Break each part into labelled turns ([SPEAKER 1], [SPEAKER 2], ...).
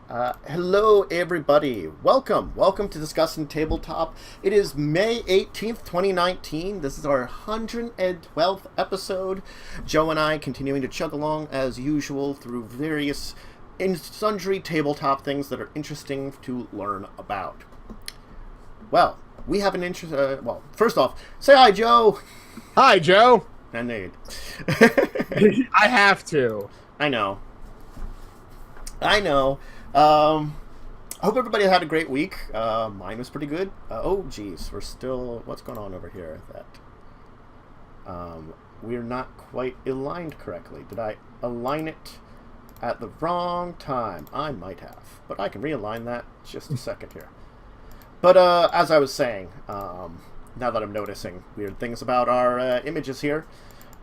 [SPEAKER 1] Hello, everybody. Welcome to Discussing Tabletop. It is May 18th, 2019. This is our 112th episode. Joe and I continuing to chug along as usual through various and sundry tabletop things that are interesting to learn about. Well, we have an interest. First off, say hi, Joe.
[SPEAKER 2] Hi, Joe.
[SPEAKER 1] Indeed.
[SPEAKER 2] I have to.
[SPEAKER 1] I know. I hope everybody had a great week. Mine was pretty good. Oh, geez. We're still... What's going on over here? We're not quite aligned correctly. Did I align it at the wrong time? I might have. But I can realign that just a second here. But as I was saying, now that I'm noticing weird things about our images here,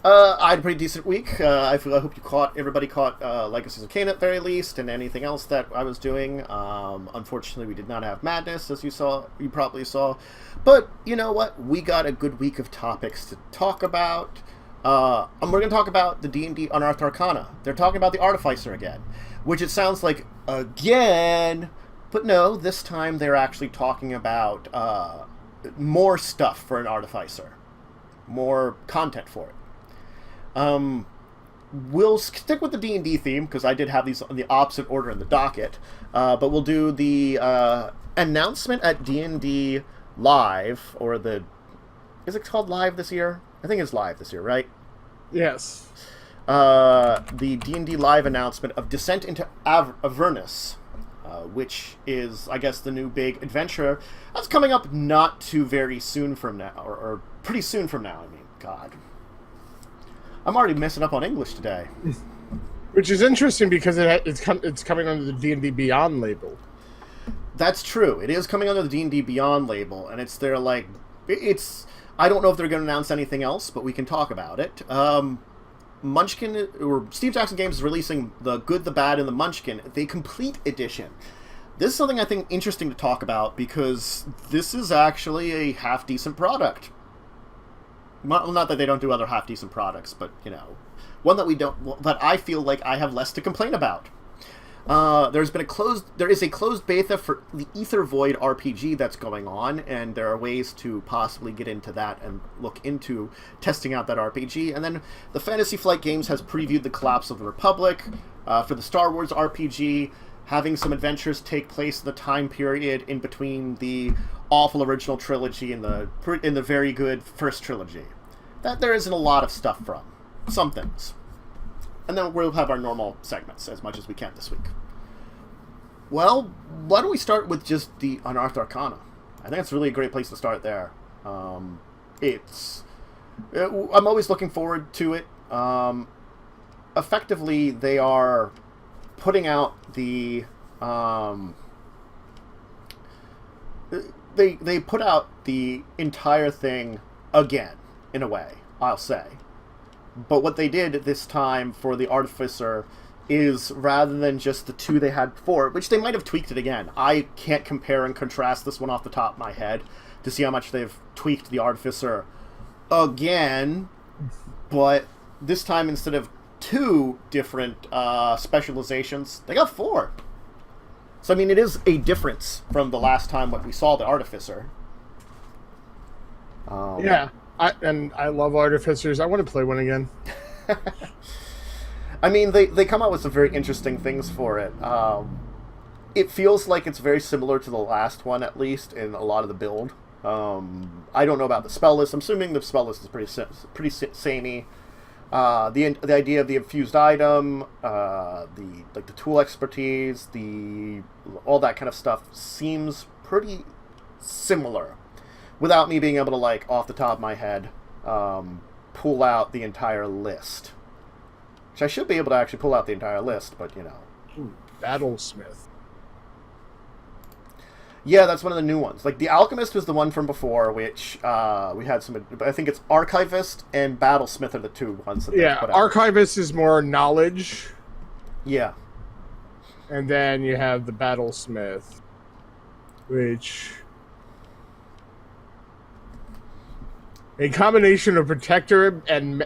[SPEAKER 1] I had a pretty decent week. I hope everybody caught Legacies of Kain at very least, and anything else that I was doing. Unfortunately, we did not have Madness, as you probably saw. But you know what? We got a good week of topics to talk about. And we're going to talk about the D&D Unearthed Arcana. They're talking about the Artificer again, which it sounds like again, but no, this time they're actually talking about more stuff for an Artificer, more content for it. We'll stick with the D&D theme, because I did have these on the opposite order in the docket, but we'll do the announcement at D&D Live, or is it called Live this year? I think it's Live this year, right?
[SPEAKER 2] Yes.
[SPEAKER 1] The D&D Live announcement of Descent into Avernus, which is, I guess, the new big adventure that's coming up not too very soon from now, or pretty soon from now, I mean, God. I'm already messing up on English today.
[SPEAKER 2] Which is interesting because it's coming under the D&D Beyond label.
[SPEAKER 1] That's true. It is coming under the D&D Beyond label, and it's their, like... I don't know if they're going to announce anything else, but we can talk about it. Munchkin, or Steve Jackson Games is releasing The Good, the Bad, and the Munchkin, the Complete Edition. This is something I think interesting to talk about, because this is actually a half-decent product. Not that they don't do other half-decent products, but, you know, one that I feel like I have less to complain about. There is a closed beta for the Aether Void RPG that's going on, and there are ways to possibly get into that and look into testing out that RPG. And then the Fantasy Flight Games has previewed the Collapse of the Republic for the Star Wars RPG, having some adventures take place in the time period in between the awful original trilogy and the very good first trilogy. That there isn't a lot of stuff from. Some things. And then we'll have our normal segments as much as we can this week. Well, why don't we start with just the Unearthed Arcana? I think it's really a great place to start there. I'm always looking forward to it. Effectively, they are putting out the... They put out the entire thing again, in a way, I'll say. But what they did this time for the Artificer is, rather than just the two they had before, which they might have tweaked it again. I can't compare and contrast this one off the top of my head to see how much they've tweaked the Artificer again. But this time, instead of two different specializations, they got four. So, I mean, it is a difference from the last time what we saw the Artificer.
[SPEAKER 2] Yeah. I love Artificers. I want to play one again.
[SPEAKER 1] I mean, they come out with some very interesting things for it. It feels like it's very similar to the last one, at least, in a lot of the build. I don't know about the spell list. I'm assuming the spell list is pretty samey. The idea of the infused item, the tool expertise, all that kind of stuff seems pretty similar. Without me being able to, like, off the top of my head, pull out the entire list. Which I should be able to actually pull out the entire list, but, you know.
[SPEAKER 2] Ooh, Battlesmith.
[SPEAKER 1] Yeah, that's one of the new ones. Like, the Alchemist was the one from before, which we had some... I think it's Archivist and Battlesmith are the two ones that they put out.
[SPEAKER 2] Archivist is more knowledge.
[SPEAKER 1] Yeah.
[SPEAKER 2] And then you have the Battlesmith, which... a combination of protector and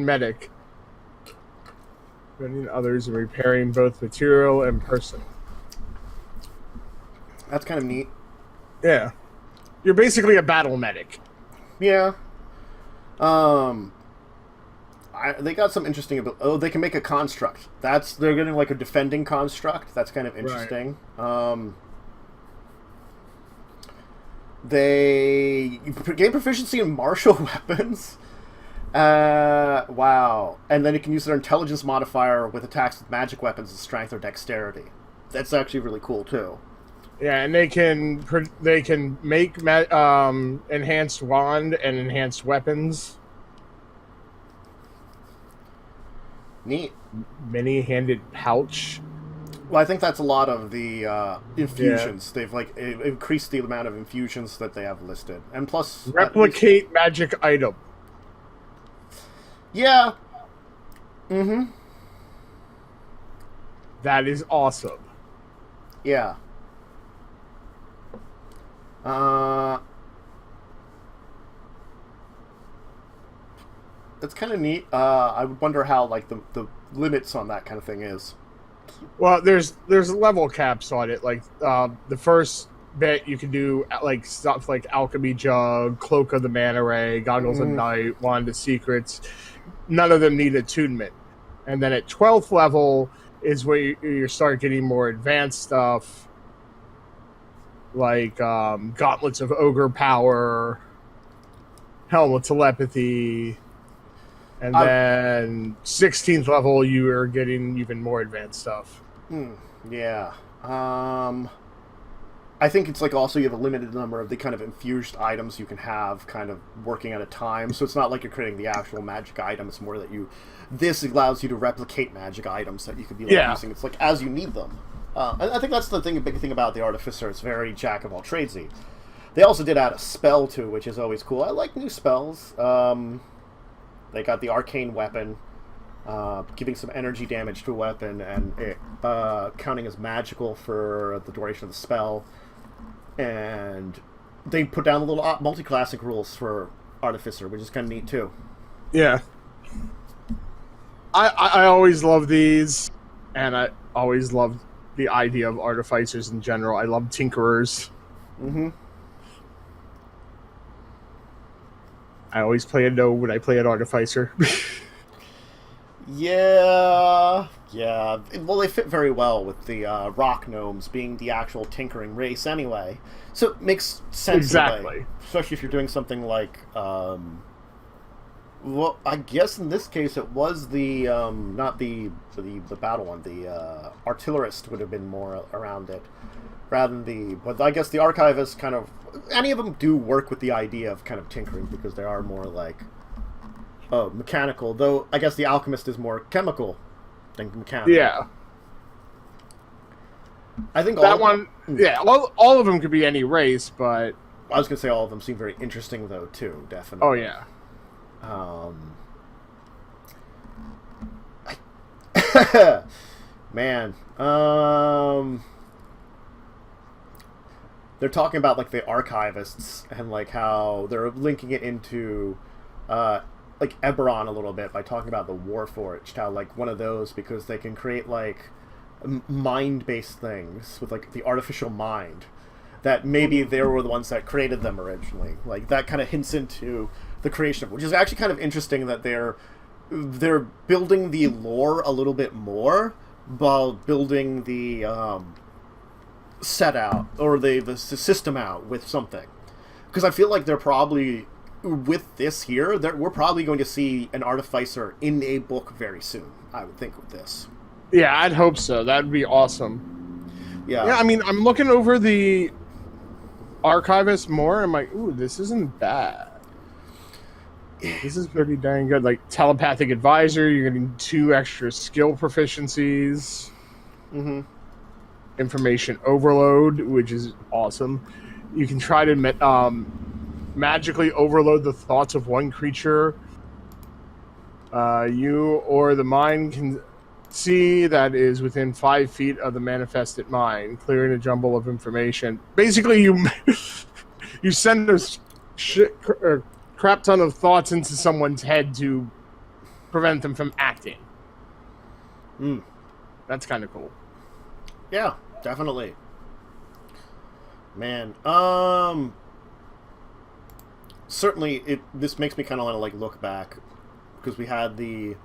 [SPEAKER 2] medic. Preventing others and repairing both material and person.
[SPEAKER 1] That's kind of neat.
[SPEAKER 2] Yeah. You're basically a battle medic.
[SPEAKER 1] Yeah. They got some interesting ability. Oh, they can make a construct. They're getting like a defending construct. That's kind of interesting. Right. They gain proficiency in martial weapons. Wow. And then you can use their intelligence modifier with attacks with magic weapons and strength or dexterity. That's actually really cool too.
[SPEAKER 2] Yeah, and they can make enhanced wand and enhanced weapons.
[SPEAKER 1] Neat.
[SPEAKER 2] Many-handed pouch.
[SPEAKER 1] Well, I think that's a lot of the infusions. Yeah. They've like increased the amount of infusions that they have listed, and plus
[SPEAKER 2] replicate magic item.
[SPEAKER 1] Yeah. Mm-hmm.
[SPEAKER 2] That is awesome.
[SPEAKER 1] Yeah. That's kind of neat. I would wonder how like the limits on that kind of thing is.
[SPEAKER 2] Well, there's level caps on it. Like the first bit you can do like stuff like alchemy jug, cloak of the manta ray, goggles of night, wand of secrets. None of them need attunement. And then at 12th level is where you start getting more advanced stuff, like gauntlets of ogre power, helm of telepathy. And then 16th level, you are getting even more advanced stuff.
[SPEAKER 1] Yeah. I think it's like also you have a limited number of the kind of infused items you can have kind of working at a time. So it's not like you're creating the actual magic item. It's more that this allows you to replicate magic items that you could be using. It's like as you need them. I think that's the big thing about the Artificer. It's very jack of all tradesy. They also did add a spell too, which is always cool. I like new spells. They got the arcane weapon, giving some energy damage to a weapon, and it counting as magical for the duration of the spell. And they put down a little multi-classic rules for Artificer, which is kind of neat too.
[SPEAKER 2] Yeah. I always love these, and I always loved the idea of Artificers in general. I love Tinkerers.
[SPEAKER 1] Mm-hmm.
[SPEAKER 2] I always play a gnome when I play an Artificer.
[SPEAKER 1] Yeah. Well, they fit very well with the rock gnomes being the actual tinkering race anyway. So it makes sense.
[SPEAKER 2] Exactly.
[SPEAKER 1] Especially if you're doing something like... well, I guess in this case it was the... not the battle one. The artillerist would have been more around it. Rather than but I guess the archivist kind of... Any of them do work with the idea of kind of tinkering because they are more like mechanical. Though I guess the alchemist is more chemical than mechanical.
[SPEAKER 2] Yeah.
[SPEAKER 1] I think
[SPEAKER 2] that one. Yeah, all of them could be any race, but
[SPEAKER 1] I was gonna say all of them seem very interesting though too. Definitely.
[SPEAKER 2] Oh yeah.
[SPEAKER 1] Man. They're talking about like the archivists and like how they're linking it into like Eberron a little bit by talking about the Warforged, how like one of those because they can create like mind-based things with like the artificial mind that maybe they were the ones that created them originally. Like that kind of hints into the creation of, which is actually kind of interesting that they're building the lore a little bit more while building the set out or the system out with something, because I feel like they're probably with this here we're probably going to see an Artificer in a book very soon. I would think with this.
[SPEAKER 2] Yeah, I'd hope so. That'd be awesome.
[SPEAKER 1] Yeah.
[SPEAKER 2] I mean, I'm looking over the Archivist more. I'm like, ooh, this isn't bad. This is pretty dang good. Like telepathic advisor, you're getting 2 extra skill proficiencies.
[SPEAKER 1] Mm-hmm.
[SPEAKER 2] Information overload, which is awesome. You can try to magically overload the thoughts of one creature. You or the mind can see that is within 5 feet of the manifested mind, clearing a jumble of information. Basically, you send a crap ton of thoughts into someone's head to prevent them from acting. That's kind of cool.
[SPEAKER 1] Yeah, definitely. Man, certainly this makes me kind of want to like look back, because we had the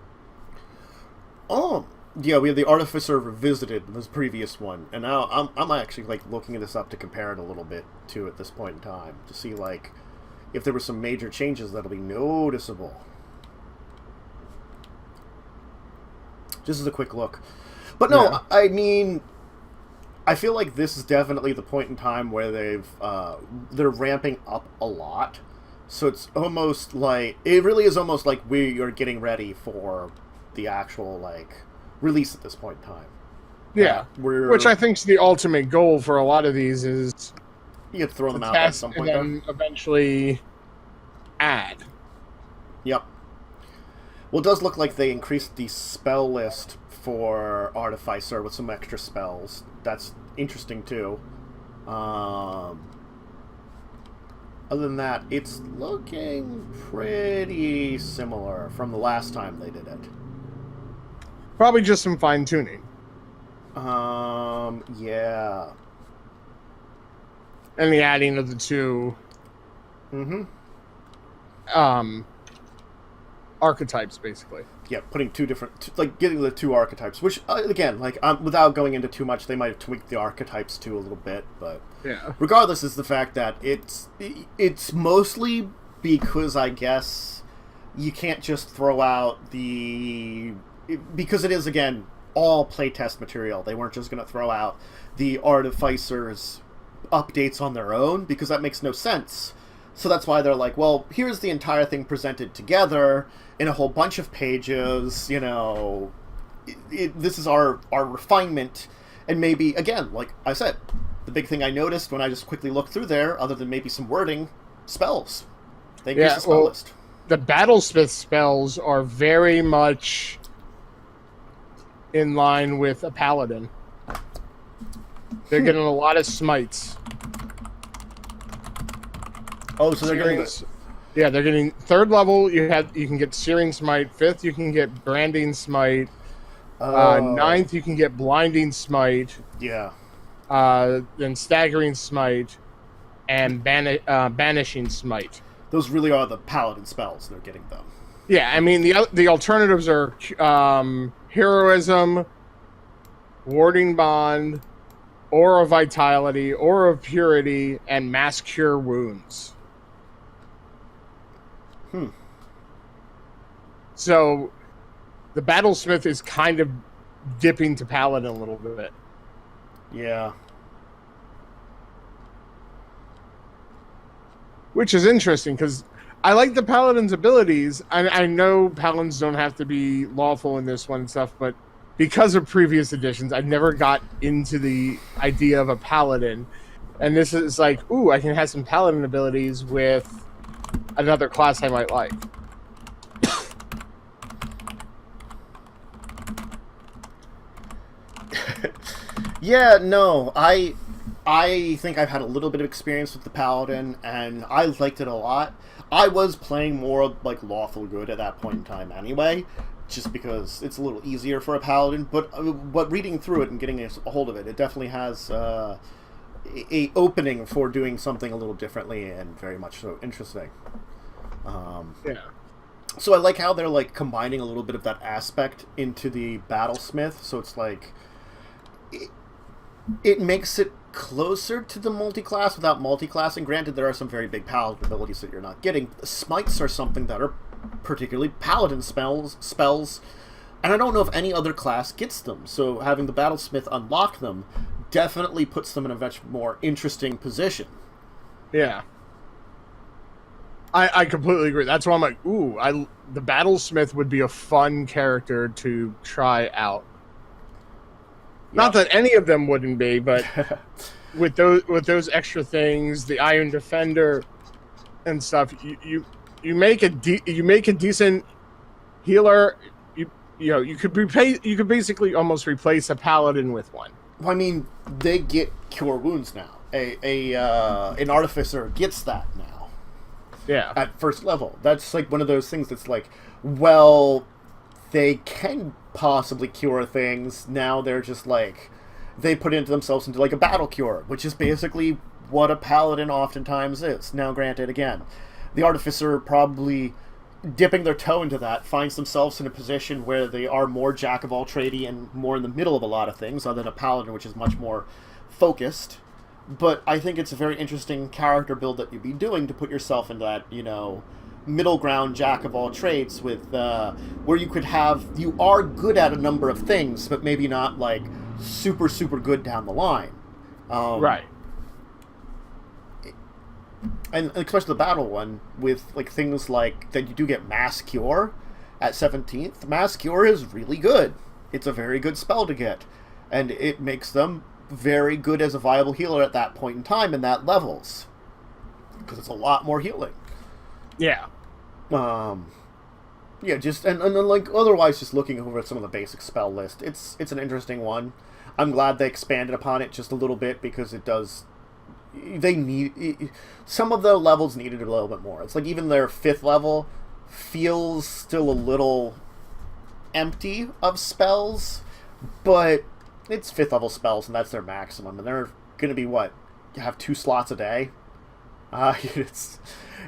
[SPEAKER 1] we had the Artificer Revisited in this previous one, and now I'm actually like looking this up to compare it a little bit to at this point in time to see like if there were some major changes that'll be noticeable. Just as a quick look. But no, yeah. I mean, I feel like this is definitely the point in time where they're ramping up a lot. So it's almost like, it really is almost like we are getting ready for the actual, like, release at this point in time.
[SPEAKER 2] Yeah, which I think is the ultimate goal for a lot of these is...
[SPEAKER 1] You get to throw them out at some point.
[SPEAKER 2] And then eventually add.
[SPEAKER 1] Yep. Well, it does look like they increased the spell list for Artificer with some extra spells. That's interesting, too. Other than that, it's looking pretty similar from the last time they did it.
[SPEAKER 2] Probably just some fine-tuning.
[SPEAKER 1] Yeah.
[SPEAKER 2] And the adding of the two... archetypes, basically.
[SPEAKER 1] Yeah, putting two different... like, getting the two archetypes, which, again, like, without going into too much, they might have tweaked the archetypes, too, a little bit, but...
[SPEAKER 2] Yeah.
[SPEAKER 1] Regardless, is the fact that it's mostly because, I guess, you can't just throw out the... Because it is, again, all playtest material. They weren't just going to throw out the Artificer's updates on their own, because that makes no sense. So that's why they're like, well, here's the entire thing presented together in a whole bunch of pages, you know, this is our refinement, and maybe, again, like I said, the big thing I noticed when I just quickly looked through there, other than maybe some wording, spells. They increased the spell list.
[SPEAKER 2] The Battlesmith spells are very much in line with a Paladin. They're getting a lot of smites.
[SPEAKER 1] Oh, so they're getting...
[SPEAKER 2] Yeah, they're getting third level. You can get Searing Smite. Fifth, you can get Branding Smite. Ninth, you can get Blinding Smite.
[SPEAKER 1] Yeah.
[SPEAKER 2] Then Staggering Smite, and Banishing Smite.
[SPEAKER 1] Those really are the Paladin spells. They're getting them.
[SPEAKER 2] Yeah, I mean the alternatives are Heroism, Warding Bond, Aura of Vitality, Aura of Purity, and Mass Cure Wounds. So, the Battlesmith is kind of dipping to Paladin a little bit.
[SPEAKER 1] Yeah.
[SPEAKER 2] Which is interesting, because I like the Paladin's abilities. I know Paladins don't have to be lawful in this one and stuff, but because of previous editions, I never got into the idea of a Paladin. And this is like, ooh, I can have some Paladin abilities with another class I might like.
[SPEAKER 1] Yeah, no, I think I've had a little bit of experience with the Paladin, and I liked it a lot. I was playing more like Lawful Good at that point in time anyway, just because it's a little easier for a Paladin, but reading through it and getting a hold of it, it definitely has a opening for doing something a little differently and very much so interesting.
[SPEAKER 2] Yeah.
[SPEAKER 1] So I like how they're like combining a little bit of that aspect into the Battlesmith, so it's like... It makes it closer to the multi-class without multi-classing. Granted, there are some very big Paladin abilities that you're not getting. The Smites are something that are particularly Paladin spells, and I don't know if any other class gets them. So having the Battlesmith unlock them definitely puts them in a much more interesting position.
[SPEAKER 2] Yeah. I completely agree. That's why I'm like, ooh, the Battlesmith would be a fun character to try out. Not that any of them wouldn't be, but with those extra things, the Iron Defender and stuff, you make a decent healer. You could basically almost replace a Paladin with one.
[SPEAKER 1] Well, I mean, they get Cure Wounds now. An Artificer gets that now.
[SPEAKER 2] Yeah.
[SPEAKER 1] At first level, that's like one of those things that's like, well, they can possibly cure things. Now they're just like, they put into themselves into like a battle cure, which is basically what a paladin oftentimes is. Now, granted, again, the artificer probably dipping their toe into that finds themselves in a position where they are more jack of all tradey and more in the middle of a lot of things, other than a paladin, which is much more focused. But I think it's a very interesting character build that you'd be doing to put yourself in that, middle ground jack of all trades with where you are good at a number of things, but maybe not like super, super good down the line.
[SPEAKER 2] Right.
[SPEAKER 1] And especially the battle one with like things like that you do get Mass Cure at 17th. Mass Cure is really good. It's a very good spell to get. And it makes them very good as a viable healer at that point in time and that levels. Because it's a lot more healing.
[SPEAKER 2] Yeah.
[SPEAKER 1] Just and then like otherwise just looking over some of the basic spell list. It's an interesting one. I'm glad they expanded upon it just a little bit because it does some of the levels needed a little bit more. It's like even their 5th level feels still a little empty of spells, but it's 5th level spells and that's their maximum, and they're going to be have 2 slots a day.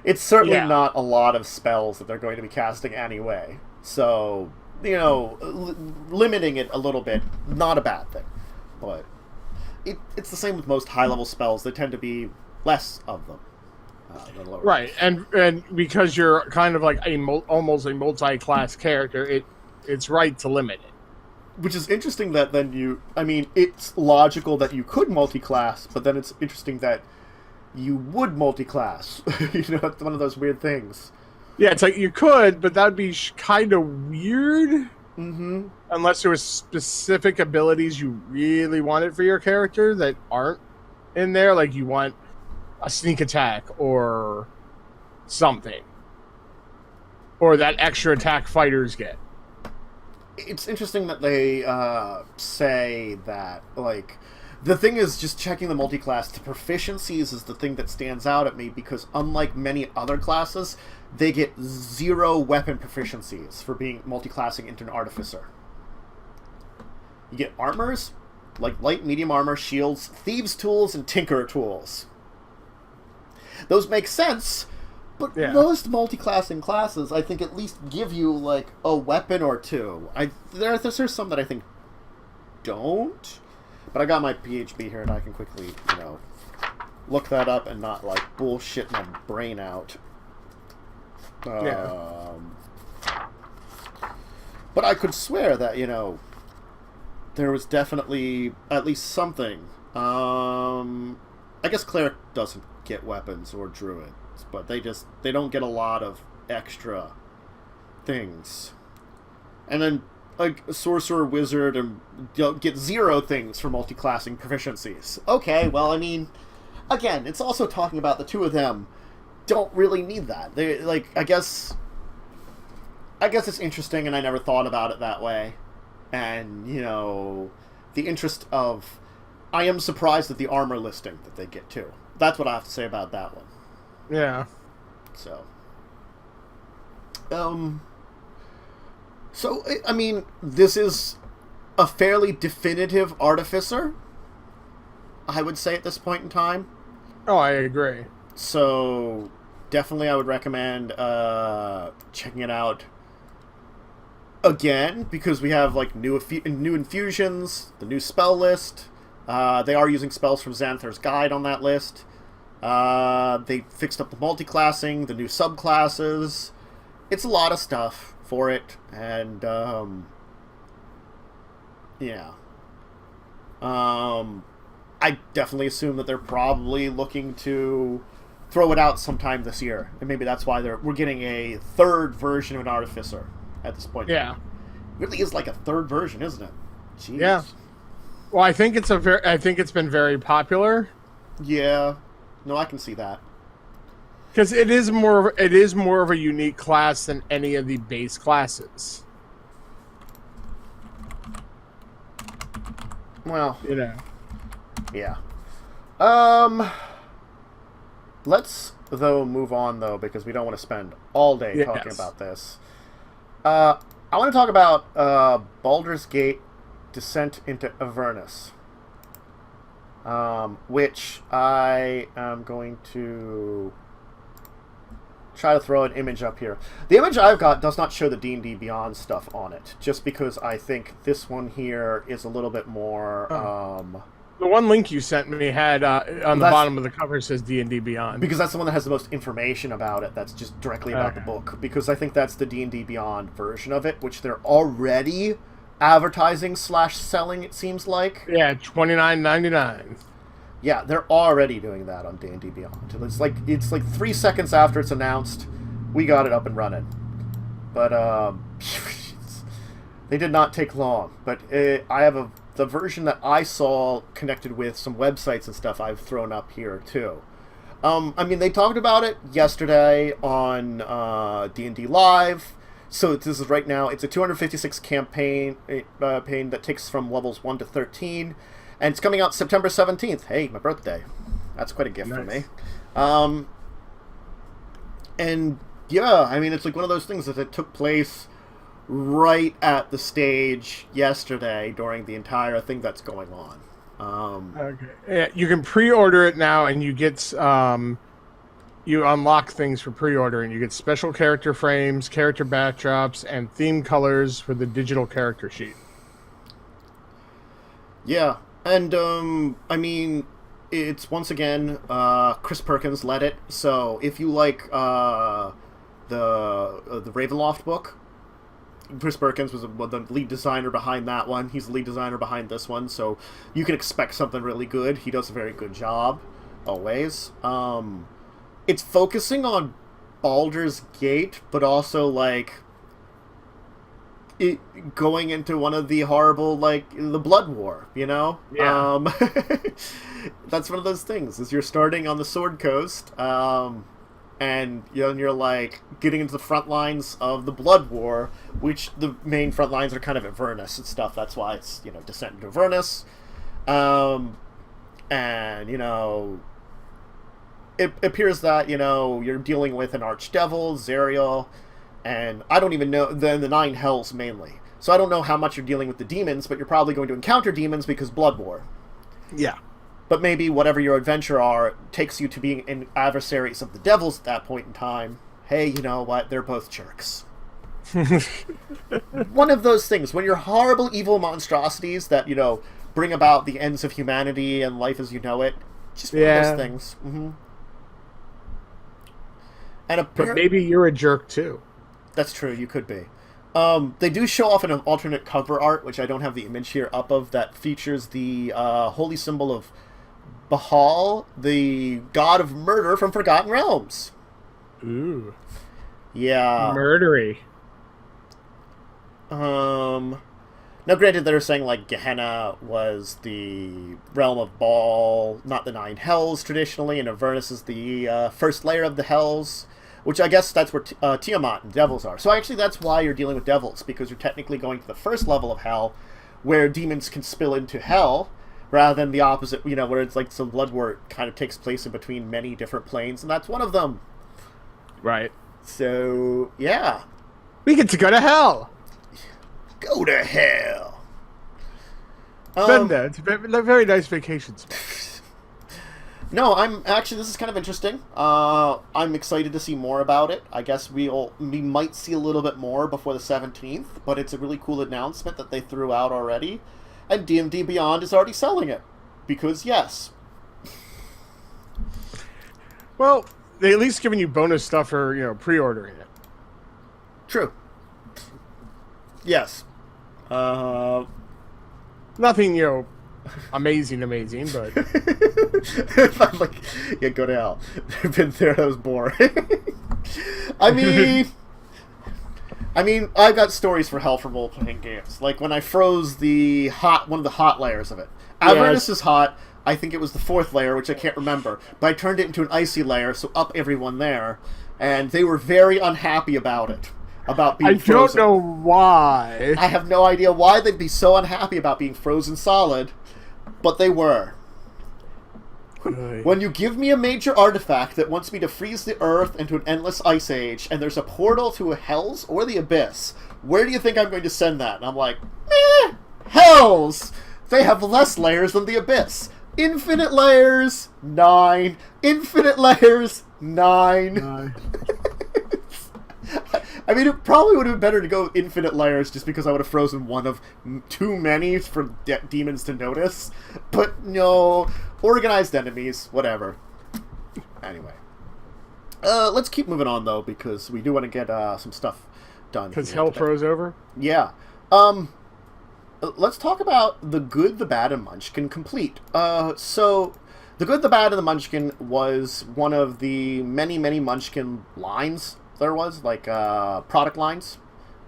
[SPEAKER 1] It's certainly not a lot of spells that they're going to be casting anyway. So, limiting it a little bit, not a bad thing. But it's the same with most high-level spells. They tend to be less of them than lower.
[SPEAKER 2] Right, and because you're kind of like almost a multi-class character, it's right to limit it.
[SPEAKER 1] Which is interesting that then it's logical that you could multi-class, but then it's interesting that you would multi-class. It's one of those weird things.
[SPEAKER 2] Yeah, it's like you could, but that would be kind of weird.
[SPEAKER 1] Mm-hmm.
[SPEAKER 2] Unless there was specific abilities you really wanted for your character that aren't in there, like you want a sneak attack or something. Or that extra attack fighters get.
[SPEAKER 1] It's interesting that they say that, like, the thing is just checking the multi-class. The proficiencies is the thing that stands out at me because unlike many other classes, they get 0 weapon proficiencies for being multi-classing into an artificer. You get armors, like light, medium armor, shields, thieves' tools, and tinkerer tools. Those make sense, but most multi-classing classes, I think, at least give you, like, a weapon or 2. There's some that I think don't, but I got my PHB here, and I can quickly, look that up and not, like, bullshit my brain out. But I could swear that, there was definitely at least something. I guess cleric doesn't get weapons or druids, but they don't get a lot of extra things. And then like sorcerer, wizard, and get 0 things for multi-classing proficiencies. Okay, well, again, it's also talking about the 2 of them don't really need that. They I guess it's interesting, and I never thought about it that way. And, the interest of... I am surprised at the armor listing that they get, too. That's what I have to say about that one.
[SPEAKER 2] Yeah.
[SPEAKER 1] So, this is a fairly definitive artificer, I would say, at this point in time.
[SPEAKER 2] Oh, I agree.
[SPEAKER 1] So, definitely I would recommend checking it out again, because we have like new infusions, the new spell list. They are using spells from Xanthar's Guide on that list. They fixed up the multi-classing, the new subclasses. It's a lot of stuff for it, and I definitely assume that they're probably looking to throw it out sometime this year, and maybe that's why we're getting a 3rd version of an Artificer at this point.
[SPEAKER 2] Yeah,
[SPEAKER 1] it really is like a 3rd version, isn't it? Jeez.
[SPEAKER 2] Yeah. Well, I think it's been very popular.
[SPEAKER 1] Yeah, no, I can see that.
[SPEAKER 2] Because it is more of a unique class than any of the base classes.
[SPEAKER 1] Well,
[SPEAKER 2] yeah.
[SPEAKER 1] Let's though move on though, because we don't want to spend all day talking about this. I want to talk about Baldur's Gate: Descent into Avernus. which I am going to try to throw an image up here. The image I've got does not show the D&D Beyond stuff on it, just because I think this one here is a little bit more...
[SPEAKER 2] The one link you sent me had on the bottom of the cover says D&D Beyond.
[SPEAKER 1] Because that's the one that has the most information about it. That's just directly about the book. Because I think that's the D&D Beyond version of it, which they're already advertising / selling, it seems like.
[SPEAKER 2] Yeah, $29.99.
[SPEAKER 1] Yeah, they're already doing that on D&D Beyond. It's like 3 seconds after it's announced, we got it up and running. But they did not take long. But I have the version that I saw connected with some websites and stuff I've thrown up here, too. I mean, they talked about it yesterday on D&D Live. So this is right now. It's a 256 campaign that takes from levels 1 to 13. And it's coming out September 17th. Hey, my birthday. That's quite a gift for me. And, yeah, I mean, it's like one of those things that it took place right at the stage yesterday during the entire thing that's going on.
[SPEAKER 2] Okay. Yeah, you can pre-order it now, and you get you unlock things for pre-ordering. You get special character frames, character backdrops, and theme colors for the digital character sheet.
[SPEAKER 1] Yeah, and I mean, it's once again Chris Perkins led it. So if you like the Ravenloft book. Chris Perkins was the lead designer behind that one. He's the lead designer behind this one, so you can expect something really good. He does a very good job, always. It's focusing on Baldur's Gate, but also, like, it going into one of the horrible, like, the Blood War, you know?
[SPEAKER 2] Yeah.
[SPEAKER 1] That's one of those things, is you're starting on the Sword Coast, and you're like getting into the front lines of the Blood War, which the main front lines are kind of Avernus and stuff. That's why it's, Descent into Avernus. And, it appears that, you're dealing with an archdevil, Zerial, and I don't even know, then the 9 hells mainly. So I don't know how much you're dealing with the demons, but you're probably going to encounter demons because Blood War.
[SPEAKER 2] Yeah.
[SPEAKER 1] But maybe whatever your adventure takes you to being in adversaries of the devils at that point in time. Hey, you know what? They're both jerks. One of those things. When you're horrible, evil monstrosities that, bring about the ends of humanity and life as you know it. Just one of those things. Mm-hmm.
[SPEAKER 2] But maybe you're a jerk, too.
[SPEAKER 1] That's true. You could be. They do show off an alternate cover art, which I don't have the image here up of, that features the holy symbol of Bahal, the god of murder from Forgotten Realms.
[SPEAKER 2] Ooh.
[SPEAKER 1] Yeah.
[SPEAKER 2] Murdery.
[SPEAKER 1] Now, granted, they're saying, like, Gehenna was the realm of Baal, not the 9 hells, traditionally, and Avernus is the first layer of the hells, which I guess that's where Tiamat and devils are. So actually, that's why you're dealing with devils, because you're technically going to the first level of hell, where demons can spill into hell, rather than the opposite, where it's like some Blood War kind of takes place in between many different planes, and that's one of them.
[SPEAKER 2] Right.
[SPEAKER 1] So, yeah.
[SPEAKER 2] We get to go to hell!
[SPEAKER 1] Go to hell!
[SPEAKER 2] Been there. It's a very nice vacation spot.
[SPEAKER 1] No, this is kind of interesting. I'm excited to see more about it. I guess we might see a little bit more before the 17th, but it's a really cool announcement that they threw out already. And D&D Beyond is already selling it. Because, yes.
[SPEAKER 2] Well, they at least giving you bonus stuff for, pre-ordering it.
[SPEAKER 1] True. Yes.
[SPEAKER 2] Nothing, amazing, but...
[SPEAKER 1] I'm like, yeah, go to hell. I've been there, that was boring. I mean, I've got stories for hell from role-playing games. Like when I froze one of the hot layers of it. Avernus is hot. I think it was the 4th layer, which I can't remember. But I turned it into an icy layer, so up everyone there. And they were very unhappy about it. About being frozen.
[SPEAKER 2] I don't know why.
[SPEAKER 1] I have no idea why they'd be so unhappy about being frozen solid. But they were. When you give me a major artifact that wants me to freeze the Earth into an endless ice age, and there's a portal to a Hells or the Abyss, where do you think I'm going to send that? And I'm like, Hells! They have less layers than the Abyss. Infinite layers, 9. Infinite layers, 9. I mean, it probably would have been better to go with infinite layers just because I would have frozen one of too many for demons to notice. But no, organized enemies, whatever. Anyway. Let's keep moving on, though, because we do want to get some stuff done.
[SPEAKER 2] Because hell froze over?
[SPEAKER 1] Yeah. Let's talk about The Good, the Bad, and Munchkin Complete. So, The Good, the Bad, and the Munchkin was one of the many, many Munchkin lines there was, like product lines.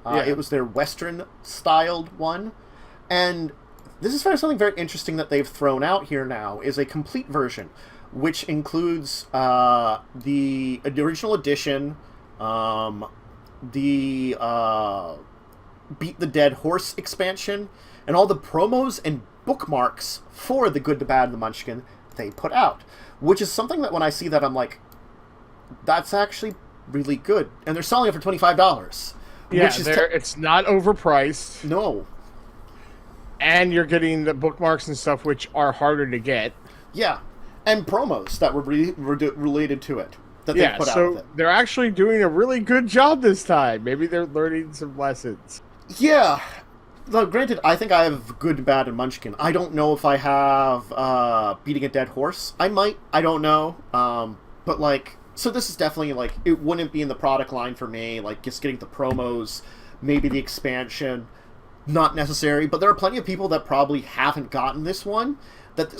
[SPEAKER 1] It was their Western-styled one. And this is something very interesting that they've thrown out here now, is a complete version, which includes the original edition, the Beat the Dead Horse expansion, and all the promos and bookmarks for The Good, the Bad, and the Munchkin they put out. Which is something that when I see that, I'm like, that's actually really good. And they're selling it for $25.
[SPEAKER 2] Yeah,
[SPEAKER 1] which is
[SPEAKER 2] it's not overpriced.
[SPEAKER 1] No.
[SPEAKER 2] And you're getting the bookmarks and stuff, which are harder to get.
[SPEAKER 1] Yeah. And promos that were related to it. That they put out with it.
[SPEAKER 2] They're actually doing a really good job this time. Maybe they're learning some lessons.
[SPEAKER 1] Yeah. Though, granted, I think I have Good, Bad, and Munchkin. I don't know if I have Beating a Dead Horse. I might. I don't know. But, like... So this is definitely, like, it wouldn't be in the product line for me, like, just getting the promos, maybe the expansion, not necessary, but there are plenty of people that probably haven't gotten this one.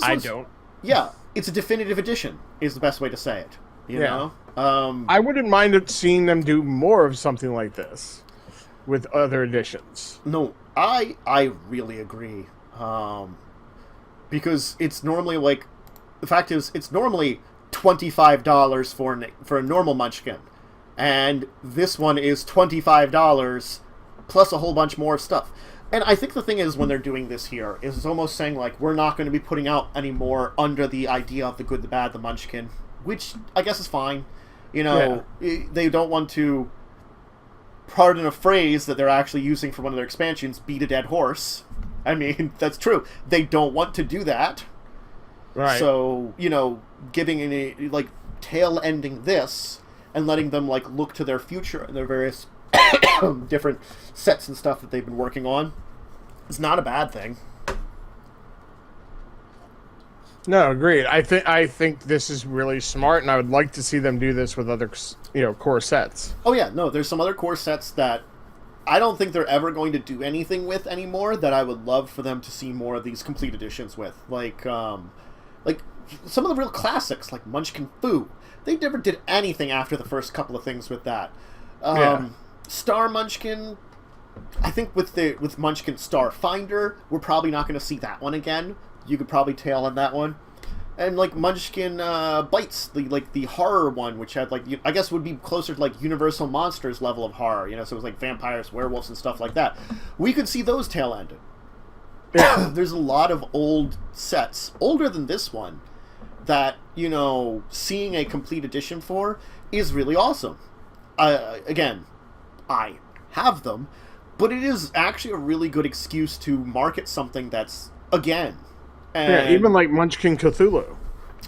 [SPEAKER 2] I don't.
[SPEAKER 1] Yeah, it's a definitive edition, is the best way to say it, you know?
[SPEAKER 2] I wouldn't mind seeing them do more of something like this with other editions.
[SPEAKER 1] No, I really agree, because it's normally, like, the fact is, it's normally $25 for a normal Munchkin, and this one is $25 plus a whole bunch more stuff. And I think the thing is, when they're doing this here, is it's almost saying, like, we're not going to be putting out any more under the idea of The Good, the Bad, the Munchkin, which I guess is fine. You know, they don't want to, pardon a phrase that they're actually using for one of their expansions, beat a dead horse. I mean, that's true. They don't want to do that.
[SPEAKER 2] Right.
[SPEAKER 1] So, you know, giving any, like, tail ending this and letting them, like, look to their future and their various different sets and stuff that they've been working on is not a bad thing.
[SPEAKER 2] No, agreed. I think this is really smart, and I would like to see them do this with other, core sets.
[SPEAKER 1] Oh yeah, no, there's some other core sets that I don't think they're ever going to do anything with anymore that I would love for them to see more of these complete editions with. Like some of the real classics, like Munchkin Foo. They never did anything after the first couple of things with that. Star Munchkin, I think with Munchkin Star Finder, we're probably not going to see that one again. You could probably tail on that one. And like Munchkin Bites, the horror one, which had I guess would be closer to like Universal Monsters level of horror, so it was like vampires, werewolves, and stuff like that. We could see those tail ended. Yeah. There's a lot of old sets, older than this one, that, seeing a complete edition for is really awesome. Again, I have them, but it is actually a really good excuse to market something that's, again... And,
[SPEAKER 2] even like Munchkin Cthulhu.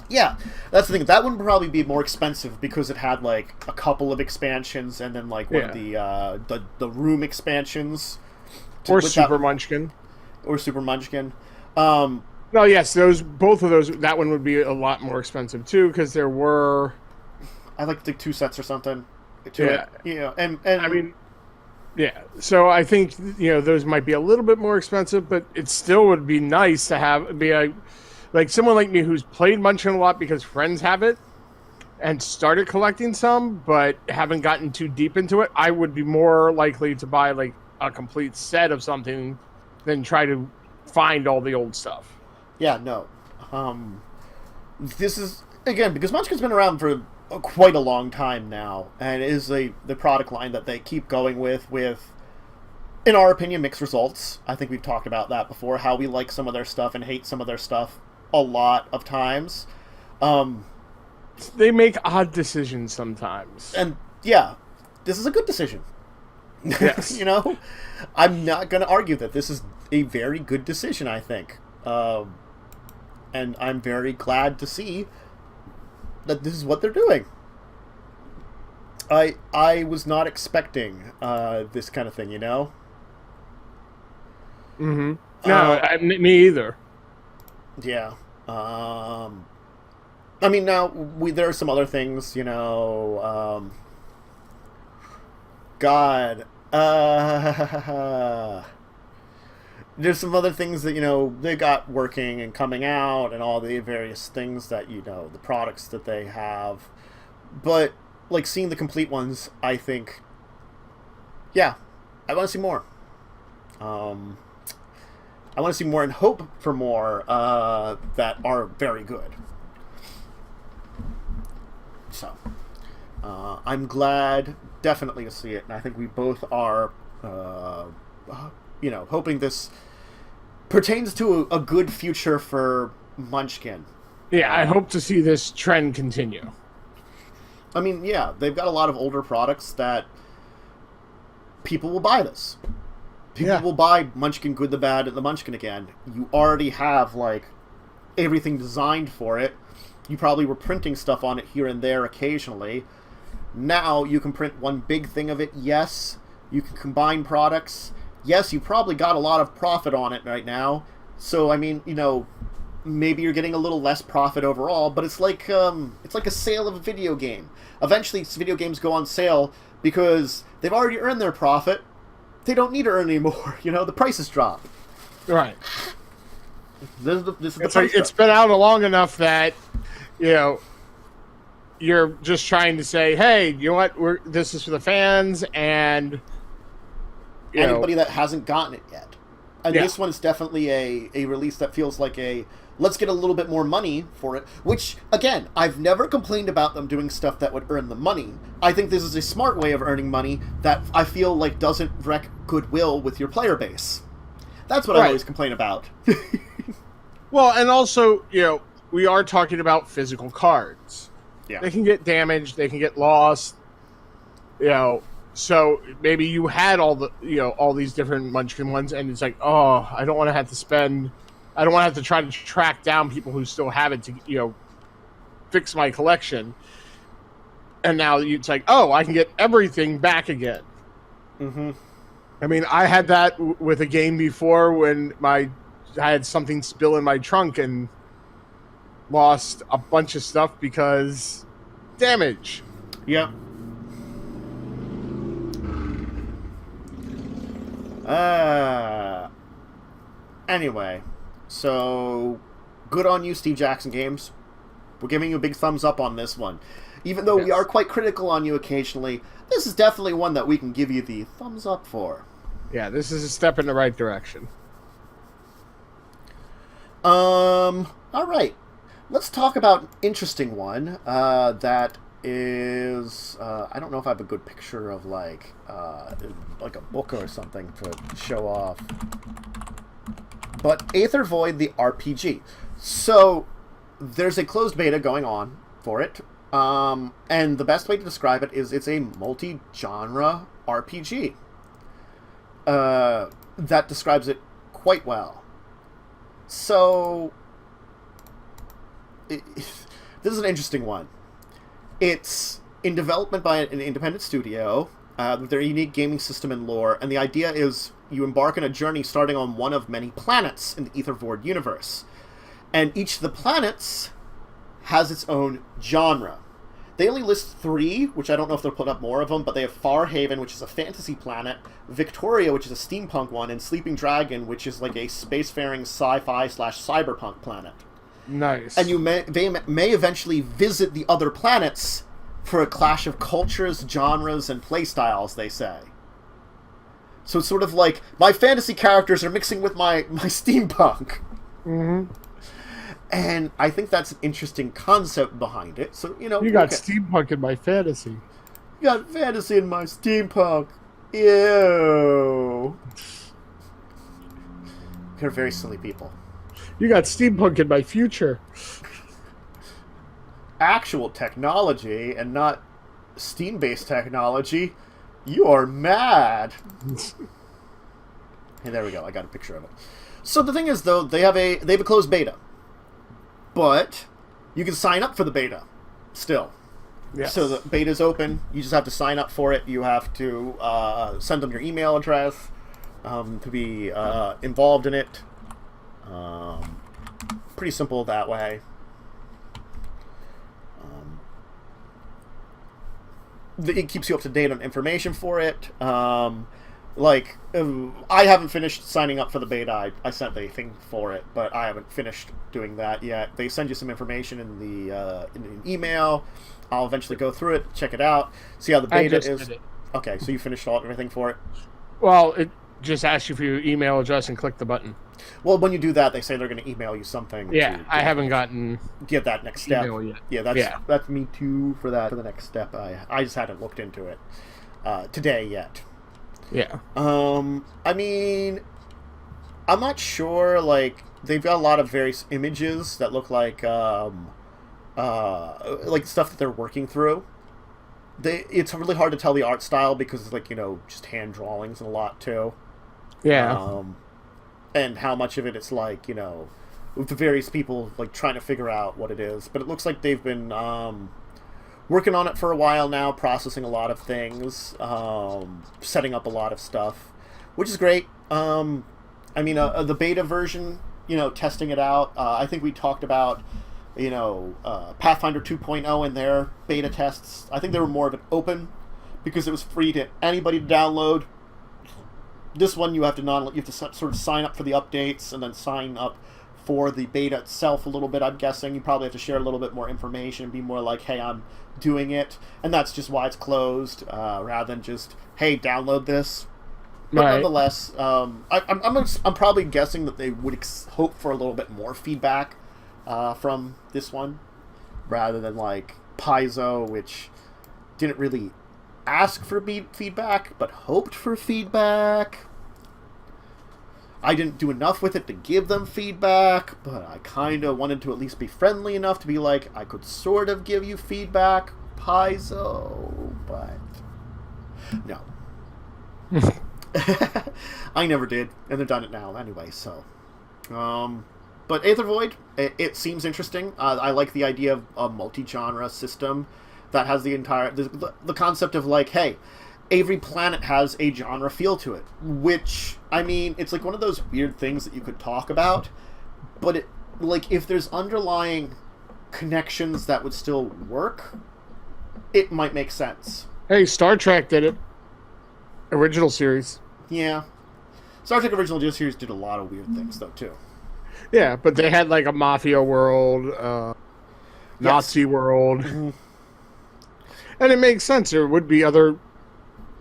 [SPEAKER 1] Yeah, that's the thing. That one would probably be more expensive because it had, like, a couple of expansions and then, like, one of the room expansions.
[SPEAKER 2] Or Super Munchkin.
[SPEAKER 1] Or Super Munchkin.
[SPEAKER 2] No, yes, both of those, that one would be a lot more expensive, too, because there were...
[SPEAKER 1] I like the 2 sets or something to it. And
[SPEAKER 2] I mean... Yeah, so I think, those might be a little bit more expensive, but it still would be nice to be like someone like me who's played Munchkin a lot because friends have it and started collecting some, but haven't gotten too deep into it. I would be more likely to buy like a complete set of something than try to find all the old stuff.
[SPEAKER 1] Yeah, no. This is, again, because Munchkin's been around for quite a long time now, and it is the product line that they keep going with, in our opinion, mixed results. I think we've talked about that before, how we like some of their stuff and hate some of their stuff a lot of times.
[SPEAKER 2] They make odd decisions sometimes.
[SPEAKER 1] And, yeah, this is a good decision.
[SPEAKER 2] Yes.
[SPEAKER 1] I'm not going to argue that this is a very good decision, I think. and I'm very glad to see that this is what they're doing. I was not expecting this kind of thing, you know?
[SPEAKER 2] Mm-hmm. No, me either.
[SPEAKER 1] Yeah. I mean, now, there are some other things, you know, God, there's some other things that, you know, they got working and coming out and all the various things that, you know, the products that they have. But, like, seeing the complete ones, I think, yeah, I want to see more. I want to see more and hope for more that are very good. So, I'm glad, definitely, to see it, and I think we both are, you know, hoping this pertains to a good future for Munchkin.
[SPEAKER 2] Yeah, I hope to see this trend continue.
[SPEAKER 1] I mean, yeah, they've got a lot of older products that people will buy this. People will buy Munchkin Good, the Bad, and the Munchkin again. You already have, like, everything designed for it. You probably were printing stuff on it here and there occasionally. Now you can print one big thing of it, yes. You can combine products. Yes, you probably got a lot of profit on it right now. So, I mean, you know, maybe you're getting a little less profit overall, but it's like a sale of a video game. Eventually, video games go on sale because they've already earned their profit. They don't need to earn anymore. You know, the prices drop.
[SPEAKER 2] Right.
[SPEAKER 1] This is the
[SPEAKER 2] it's like it's been out long enough that, you know, you're just trying to say, hey, you know what? This is for the fans and
[SPEAKER 1] anybody that hasn't gotten it yet. And this one is definitely a release that feels like let's get a little bit more money for it, which, again, I've never complained about them doing stuff that would earn the money. I think this is a smart way of earning money that I feel like doesn't wreck goodwill with your player base. That's what I always complain about.
[SPEAKER 2] Well, and also, you know, we are talking about physical cards.
[SPEAKER 1] Yeah.
[SPEAKER 2] They can get damaged, they can get lost, you know. So maybe you had all these different Munchkin ones, and it's like, oh, I don't want to have to try to track down people who still have it to, you know, fix my collection. And now it's like, oh, I can get everything back again.
[SPEAKER 1] Mm-hmm.
[SPEAKER 2] I mean, I had that with a game before when I had something spill in my trunk and lost a bunch of stuff because damage.
[SPEAKER 1] Yeah. Anyway, so good on you, Steve Jackson Games. We're giving you a big thumbs up on this one. Even though we are quite critical on you occasionally, this is definitely one that we can give you the thumbs up for.
[SPEAKER 2] Yeah, this is a step in the right direction.
[SPEAKER 1] All right. Let's talk about an interesting one that is... I don't know if I have a good picture of, like a book or something to show off. But Aether Void, the RPG. So, there's a closed beta going on for it. And the best way to describe it is it's a multi-genre RPG. That describes it quite well. So, this is an interesting one. It's in development by an independent studio with their unique gaming system and lore, and the idea is you embark on a journey starting on one of many planets in the Aether Void universe. And each of the planets has its own genre. They only list 3, which I don't know if they'll put up more of them, but they have Farhaven, which is a fantasy planet, Victoria, which is a steampunk one, and Sleeping Dragon, which is like a spacefaring sci-fi/cyberpunk planet.
[SPEAKER 2] Nice.
[SPEAKER 1] And they may eventually visit the other planets for a clash of cultures, genres, and playstyles, they say. So it's sort of like, my fantasy characters are mixing with my steampunk.
[SPEAKER 2] Mm-hmm.
[SPEAKER 1] And I think that's an interesting concept behind it. So, you know...
[SPEAKER 2] You got steampunk in my fantasy.
[SPEAKER 1] You got fantasy in my steampunk. Ew. You're very silly people.
[SPEAKER 2] You got steampunk in my future.
[SPEAKER 1] Actual technology and not Steam-based technology. You are mad. Hey, there we go. I got a picture of it. So the thing is, though, they have a closed beta. But you can sign up for the beta still.
[SPEAKER 2] Yes.
[SPEAKER 1] So the beta's open. You just have to sign up for it. You have to send them your email address to be involved in it. Pretty simple that way. It keeps you up to date on information for it. I haven't finished signing up for the beta. I sent the thing for it, but I haven't finished doing that yet. They send you some information in an email. I'll eventually go through it, check it out, see how the beta is. Okay, so you finished everything for it?
[SPEAKER 2] Well, it just asks you for your email address and click the button.
[SPEAKER 1] Well, when you do that, they say they're going to email you something.
[SPEAKER 2] Yeah, I haven't gotten
[SPEAKER 1] get that next step
[SPEAKER 2] yet.
[SPEAKER 1] Yeah, that's me too for the next step. I just hadn't looked into it today yet.
[SPEAKER 2] Yeah.
[SPEAKER 1] I mean, I'm not sure. Like, they've got a lot of various images that look like stuff that they're working through. It's really hard to tell the art style because it's like, just hand drawings and a lot too.
[SPEAKER 2] Yeah.
[SPEAKER 1] And how much of it it's like, with the various people like trying to figure out what it is. But it looks like they've been working on it for a while now, processing a lot of things, setting up a lot of stuff, which is great. The beta version, testing it out. I think we talked about, Pathfinder 2.0 in their beta tests. I think they were more of an open because it was free to anybody to download. This one you have to sort of sign up for the updates and then sign up for the beta itself a little bit. I'm guessing you probably have to share a little bit more information and be more like, hey, I'm doing it, and that's just why it's closed, rather than just, hey, download this. But
[SPEAKER 2] right.
[SPEAKER 1] Nonetheless, I'm probably guessing that they would hope for a little bit more feedback from this one, rather than like Paizo, which didn't really ask for feedback, but hoped for feedback. I didn't do enough with it to give them feedback, but I kind of wanted to at least be friendly enough to be like, I could sort of give you feedback, Paizo, but no. I never did, and they've done it now anyway, so. But Aether Void, it seems interesting. I like the idea of a multi-genre system that has the concept of like, hey, every planet has a genre feel to it, which, I mean, it's like one of those weird things that you could talk about, but if there's underlying connections that would still work, it might make sense.
[SPEAKER 2] Hey, Star Trek did it. Original series.
[SPEAKER 1] Yeah. Star Trek Original Series did a lot of weird things, though, too.
[SPEAKER 2] Yeah, but they had like a mafia world, Nazi world.
[SPEAKER 1] Mm-hmm.
[SPEAKER 2] And it makes sense. There would be other,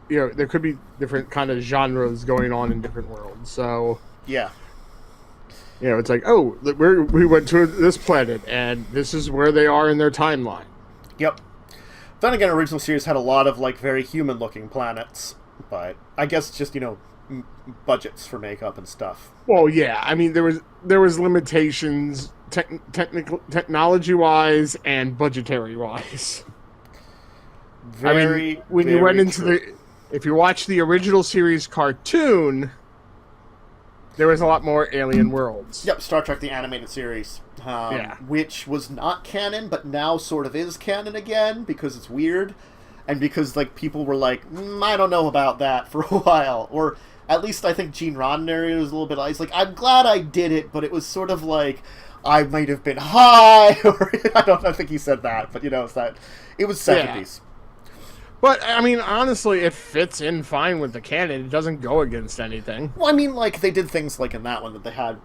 [SPEAKER 2] there could be different kind of genres going on in different worlds. So,
[SPEAKER 1] yeah.
[SPEAKER 2] It's like, oh, we went to this planet, and this is where they are in their timeline.
[SPEAKER 1] Yep. Then again, Original Series had a lot of, like, very human-looking planets. But I guess just, budgets for makeup and stuff.
[SPEAKER 2] Well, yeah. I mean, there was limitations technology-wise and budgetary-wise. You went into if you watch the original series cartoon, there was a lot more alien worlds.
[SPEAKER 1] Yep, Star Trek the Animated Series, which was not canon, but now sort of is canon again because it's weird, and because like people were like, I don't know about that for a while, or at least I think Gene Roddenberry was a little bit. He's like, I'm glad I did it, but it was sort of like I might have been high, or I think he said that, but it's that it was 70s.
[SPEAKER 2] Yeah. But, I mean, honestly, it fits in fine with the canon. It doesn't go against anything.
[SPEAKER 1] Well, I mean, like, they did things like in that one that they had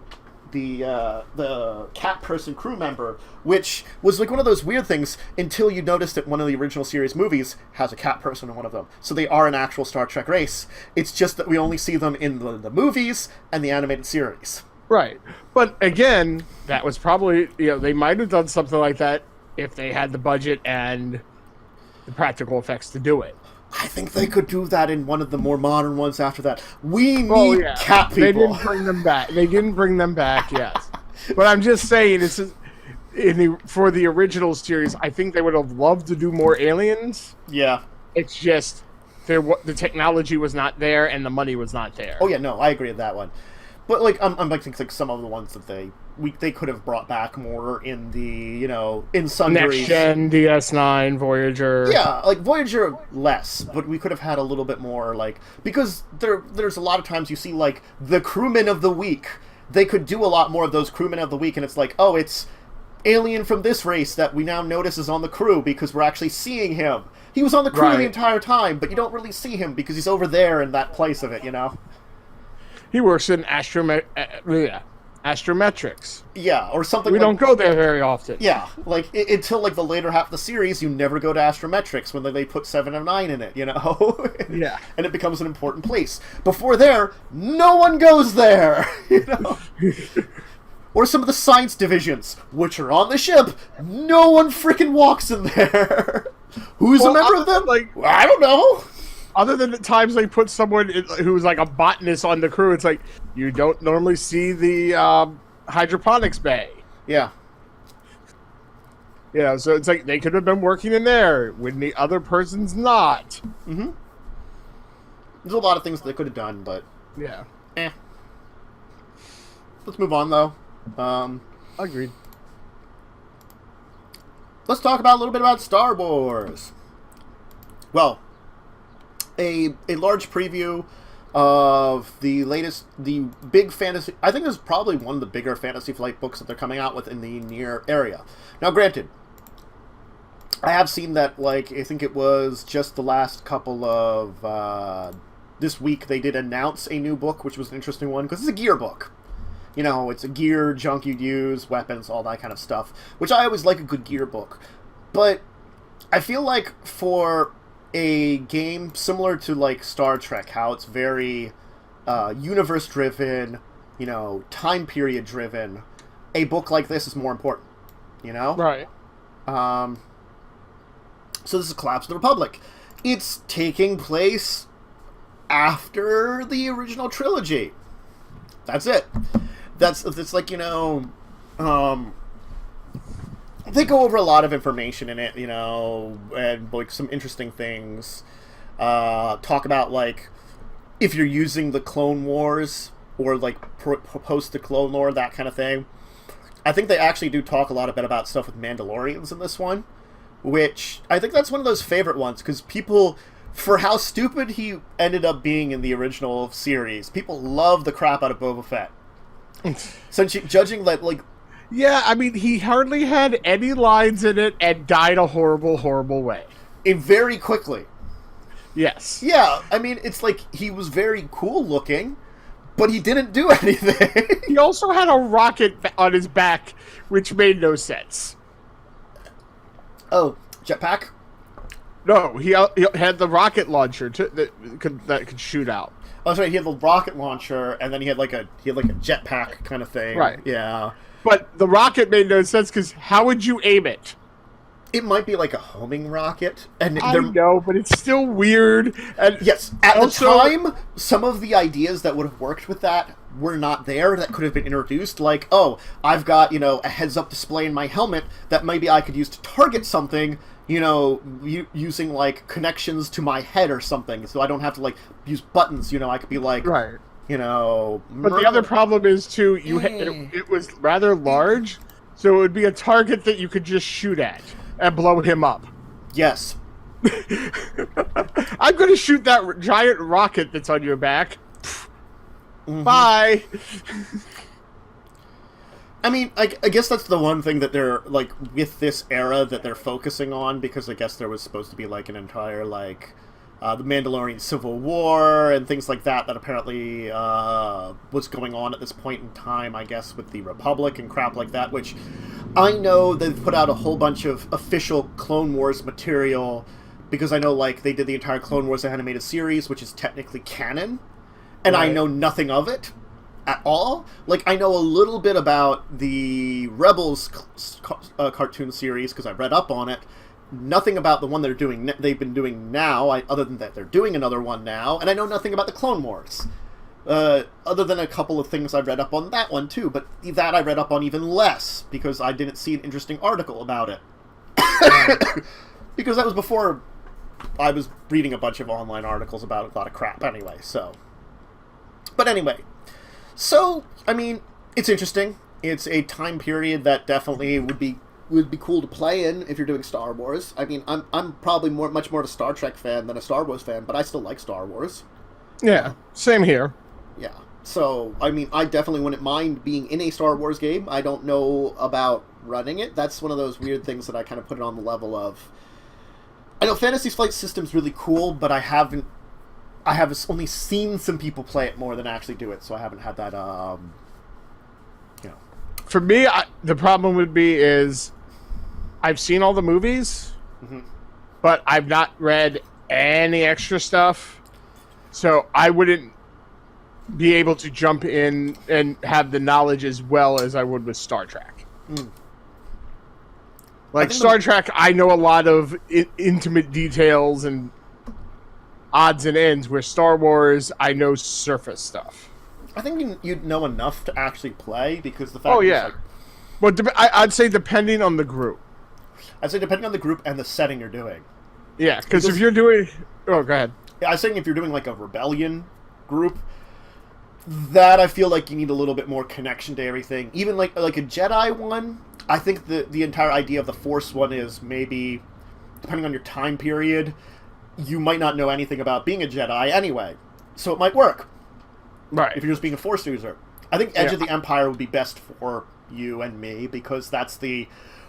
[SPEAKER 1] the cat person crew member, which was like one of those weird things until you noticed that one of the original series movies has a cat person in one of them. So they are an actual Star Trek race. It's just that we only see them in the movies and the animated series.
[SPEAKER 2] Right. But, again, that was probably, they might have done something like that if they had the budget and the practical effects to do it.
[SPEAKER 1] I think they could do that in one of the more modern ones after that. We need cat people.
[SPEAKER 2] They didn't bring them back. Yes. But I'm just saying, for the original series, I think they would have loved to do more aliens.
[SPEAKER 1] Yeah.
[SPEAKER 2] It's just the technology was not there and the money was not there.
[SPEAKER 1] Oh yeah, no, I agree with that one. But like, I'm like thinking like some of the ones that they they could have brought back more in the, in Sundry's.
[SPEAKER 2] Next Gen, DS9, Voyager.
[SPEAKER 1] Yeah, like Voyager less, but we could have had a little bit more, like, because there's a lot of times you see, like, the crewman of the week. They could do a lot more of those crewmen of the week, and it's like, oh, it's alien from this race that we now notice is on the crew because we're actually seeing him. He was on the crew the entire time, but you don't really see him because he's over there in that place of it,
[SPEAKER 2] He works in astrometrics.
[SPEAKER 1] Yeah, or something.
[SPEAKER 2] We don't go there very often.
[SPEAKER 1] Yeah, like until like the later half of the series, you never go to astrometrics when they put 7 of 9 in it,
[SPEAKER 2] Yeah,
[SPEAKER 1] and it becomes an important place. Before there, no one goes there, Or some of the science divisions, which are on the ship, no one freaking walks in there. Who's a member of them?
[SPEAKER 2] Like,
[SPEAKER 1] I don't know.
[SPEAKER 2] Other than the times they put someone who's like a botanist on the crew, it's like you don't normally see the hydroponics bay.
[SPEAKER 1] Yeah.
[SPEAKER 2] Yeah, so it's like they could have been working in there when the other person's not.
[SPEAKER 1] Mm-hmm. There's a lot of things they could have done, but
[SPEAKER 2] yeah.
[SPEAKER 1] Let's move on, though.
[SPEAKER 2] Agreed.
[SPEAKER 1] Let's talk about a little bit about Star Wars. Well, a large preview of the big fantasy. I think this is probably one of the bigger Fantasy Flight books that they're coming out with in the near area. Now, granted, I have seen that, like, I think it was just the last couple of this week they did announce a new book, which was an interesting one because it's a gear book. It's a gear, junk you'd use, weapons, all that kind of stuff, which I always like a good gear book. But I feel like for a game similar to, like, Star Trek, how it's very universe-driven, time period-driven, a book like this is more important,
[SPEAKER 2] Right.
[SPEAKER 1] So this is Collapse of the Republic. It's taking place after the original trilogy. That's it. It's like, they go over a lot of information in it, and like some interesting things. Talk about, like, if you're using the Clone Wars or like post the Clone War, that kind of thing. I think they actually do talk a lot about stuff with Mandalorians in this one, which I think that's one of those favorite ones because people, for how stupid he ended up being in the original series, people love the crap out of Boba Fett. So judging that, like...
[SPEAKER 2] Yeah, I mean, he hardly had any lines in it and died a horrible, horrible way.
[SPEAKER 1] Very quickly.
[SPEAKER 2] Yes.
[SPEAKER 1] Yeah, I mean, it's like he was very cool looking, but he didn't do anything.
[SPEAKER 2] He also had a rocket on his back, which made no sense.
[SPEAKER 1] Oh, jetpack?
[SPEAKER 2] No, he had the rocket launcher that could shoot out.
[SPEAKER 1] Oh, that's right. He had the rocket launcher, and then he had like a jetpack kind of thing.
[SPEAKER 2] Right.
[SPEAKER 1] Yeah.
[SPEAKER 2] But the rocket made no sense because how would you aim it?
[SPEAKER 1] It might be like a homing rocket, and
[SPEAKER 2] I know, but it's still weird. And
[SPEAKER 1] yes, at the time, some of the ideas that would have worked with that were not there. That could have been introduced, like, oh, I've got a heads-up display in my helmet that maybe I could use to target something. Using like connections to my head or something, so I don't have to like use buttons. I could be like,
[SPEAKER 2] right.
[SPEAKER 1] But
[SPEAKER 2] the other problem is too, it was rather large, so it would be a target that you could just shoot at and blow him up.
[SPEAKER 1] Yes.
[SPEAKER 2] I'm going to shoot that giant rocket that's on your back. Mm-hmm. Bye.
[SPEAKER 1] I mean, I guess that's the one thing that they're, like, with this era that they're focusing on, because I guess there was supposed to be, like, an entire, like, the Mandalorian Civil War and things like that apparently was going on at this point in time, I guess, with the Republic and crap like that, which I know they've put out a whole bunch of official Clone Wars material, because I know, like, they did the entire Clone Wars animated series, which is technically canon, and right. I know nothing of it at all. Like, I know a little bit about the Rebels cartoon series because I read up on it. Nothing about the one they've been doing now, other than that they're doing another one now, and I know nothing about the Clone Wars. Other than a couple of things I read up on that one too, but that I read up on even less because I didn't see an interesting article about it. Because that was before I was reading a bunch of online articles about a lot of crap anyway, so. But anyway. So, I mean, it's interesting. It's a time period that definitely would be cool to play in if you're doing Star Wars. I mean, I'm probably much more of a Star Trek fan than a Star Wars fan, but I still like Star Wars.
[SPEAKER 2] Yeah, same here.
[SPEAKER 1] Yeah. So, I mean, I definitely wouldn't mind being in a Star Wars game. I don't know about running it. That's one of those weird things that I kind of put it on the level of... I know Fantasy Flight System's really cool, but I have only seen some people play it more than actually do it, so I haven't had that,
[SPEAKER 2] For me, the problem would be is I've seen all the movies, but I've not read any extra stuff, so I wouldn't be able to jump in and have the knowledge as well as I would with Star Trek. Like Star Trek, I know a lot of intimate details and odds and ends, where Star Wars, I know surface stuff.
[SPEAKER 1] I think you'd know enough to actually play, because the fact
[SPEAKER 2] Well, I'd say depending on the group.
[SPEAKER 1] I'd say depending on the group and the setting you're doing.
[SPEAKER 2] Yeah, because if you're doing... Oh, go ahead.
[SPEAKER 1] I was saying if you're doing like a rebellion group, that I feel like you need a little bit more connection to everything. Even like a Jedi one, I think the entire idea of the Force one is maybe, depending on your time period, you might not know anything about being a Jedi anyway. So it might work.
[SPEAKER 2] Right.
[SPEAKER 1] If you're just being a Force user. I think Edge of the Empire would be best for you and me, because that's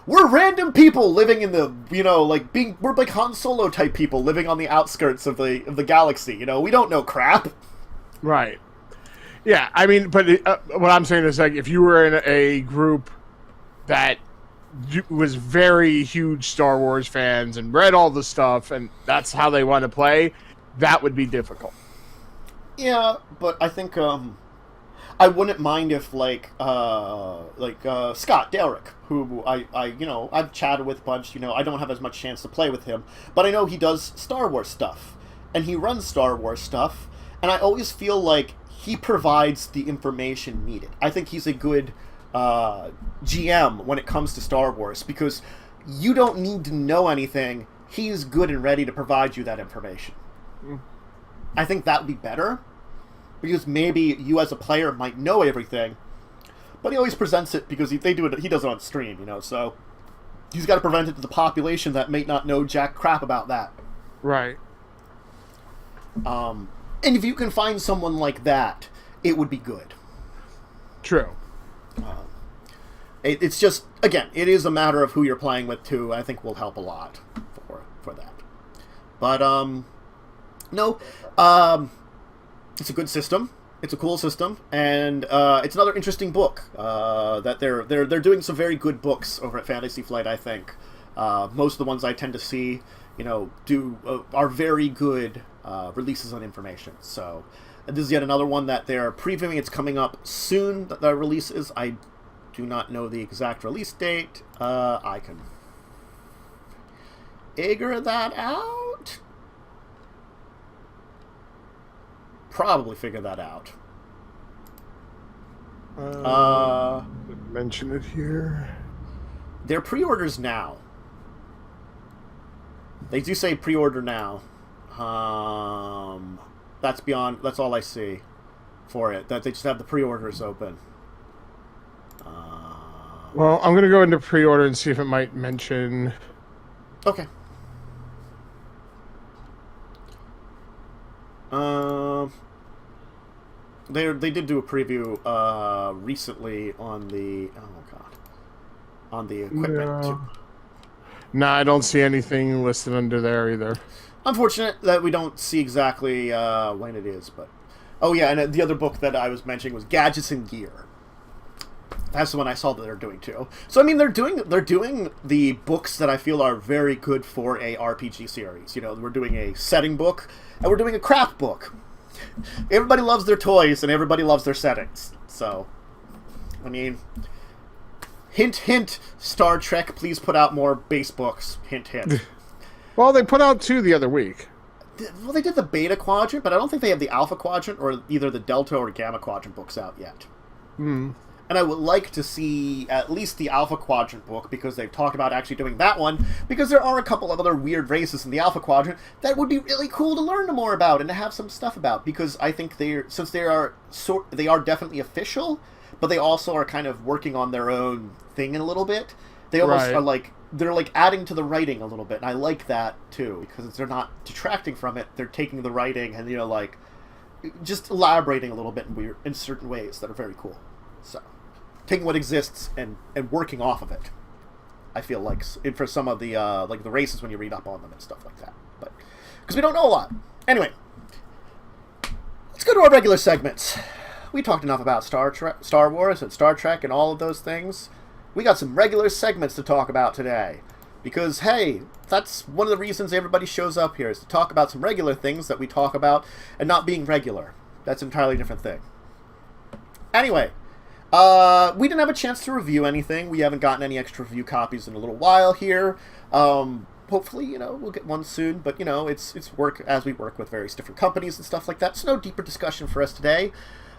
[SPEAKER 1] we're random people living in the, we're like Han Solo type people living on the outskirts of the galaxy, we don't know crap.
[SPEAKER 2] Right. Yeah, I mean, but what I'm saying is, like, if you were in a group that was very huge Star Wars fans and read all the stuff, and that's how they want to play, that would be difficult.
[SPEAKER 1] Yeah, but I think I wouldn't mind if Scott Derrick, who I've chatted with a bunch. I don't have as much chance to play with him, but I know he does Star Wars stuff, and he runs Star Wars stuff, and I always feel like he provides the information needed. I think he's a good GM when it comes to Star Wars, because you don't need to know anything. He's good and ready to provide you that information. I think that would be better, because maybe you as a player might know everything, but he always presents it because he does it on stream, so he's got to present it to the population that may not know jack crap about that.
[SPEAKER 2] Right.
[SPEAKER 1] And if you can find someone like that, it would be good.
[SPEAKER 2] True.
[SPEAKER 1] It's just, again, it is a matter of who you're playing with, too. I think will help a lot for that. But, no, it's a good system. It's a cool system, and it's another interesting book. That they're doing some very good books over at Fantasy Flight, I think. Most of the ones I tend to see, are very good releases on information. So this is yet another one that they're previewing. It's coming up soon, that the release is. I do not know the exact release date. I can figure that out. Probably figure that out.
[SPEAKER 2] Mention it here.
[SPEAKER 1] They're pre-orders now. They do say pre-order now. That's all I see for it. That they just have the pre-orders open.
[SPEAKER 2] Well, I'm gonna go into pre-order and see if it might mention.
[SPEAKER 1] Okay. They did do a preview recently on the equipment too.
[SPEAKER 2] No, I don't see anything listed under there either.
[SPEAKER 1] Unfortunate that we don't see exactly when it is, but and the other book that I was mentioning was Gadgets and Gear. That's the one I saw that they're doing too. So I mean, they're doing the books that I feel are very good for a RPG series. We're doing a setting book and we're doing a craft book. Everybody loves their toys and everybody loves their settings. So, I mean, hint, hint, Star Trek, please put out more base books. Hint, hint.
[SPEAKER 2] Well, they put out 2 the other week.
[SPEAKER 1] Well, they did the Beta Quadrant, but I don't think they have the Alpha Quadrant or either the Delta or Gamma Quadrant books out yet. And I would like to see at least the Alpha Quadrant book, because they've talked about actually doing that one, because there are a couple of other weird races in the Alpha Quadrant that would be really cool to learn more about and to have some stuff about, because I think they are definitely official, but they also are kind of working on their own thing in a little bit. They almost
[SPEAKER 2] Right.
[SPEAKER 1] are like, they're like adding to the writing a little bit, and I like that too, because they're not detracting from it. They're taking the writing and, you know, like, just elaborating a little bit in certain ways that are very cool. So, taking what exists and working off of it. I feel like for some of the like the races when you read up on them and stuff like that, but because we don't know a lot. Anyway, let's go to our regular segments. We talked enough about Star Wars and Star Trek and all of those things. We got some regular segments to talk about today, because hey, that's one of the reasons everybody shows up here, is to talk about some regular things that we talk about, and not being regular. That's an entirely different thing. Anyway. We didn't have a chance to review anything. We haven't gotten any extra review copies in a little while here. Hopefully, you know, we'll get one soon. But, you know, it's work as we work with various different companies and stuff like that. So no deeper discussion for us today.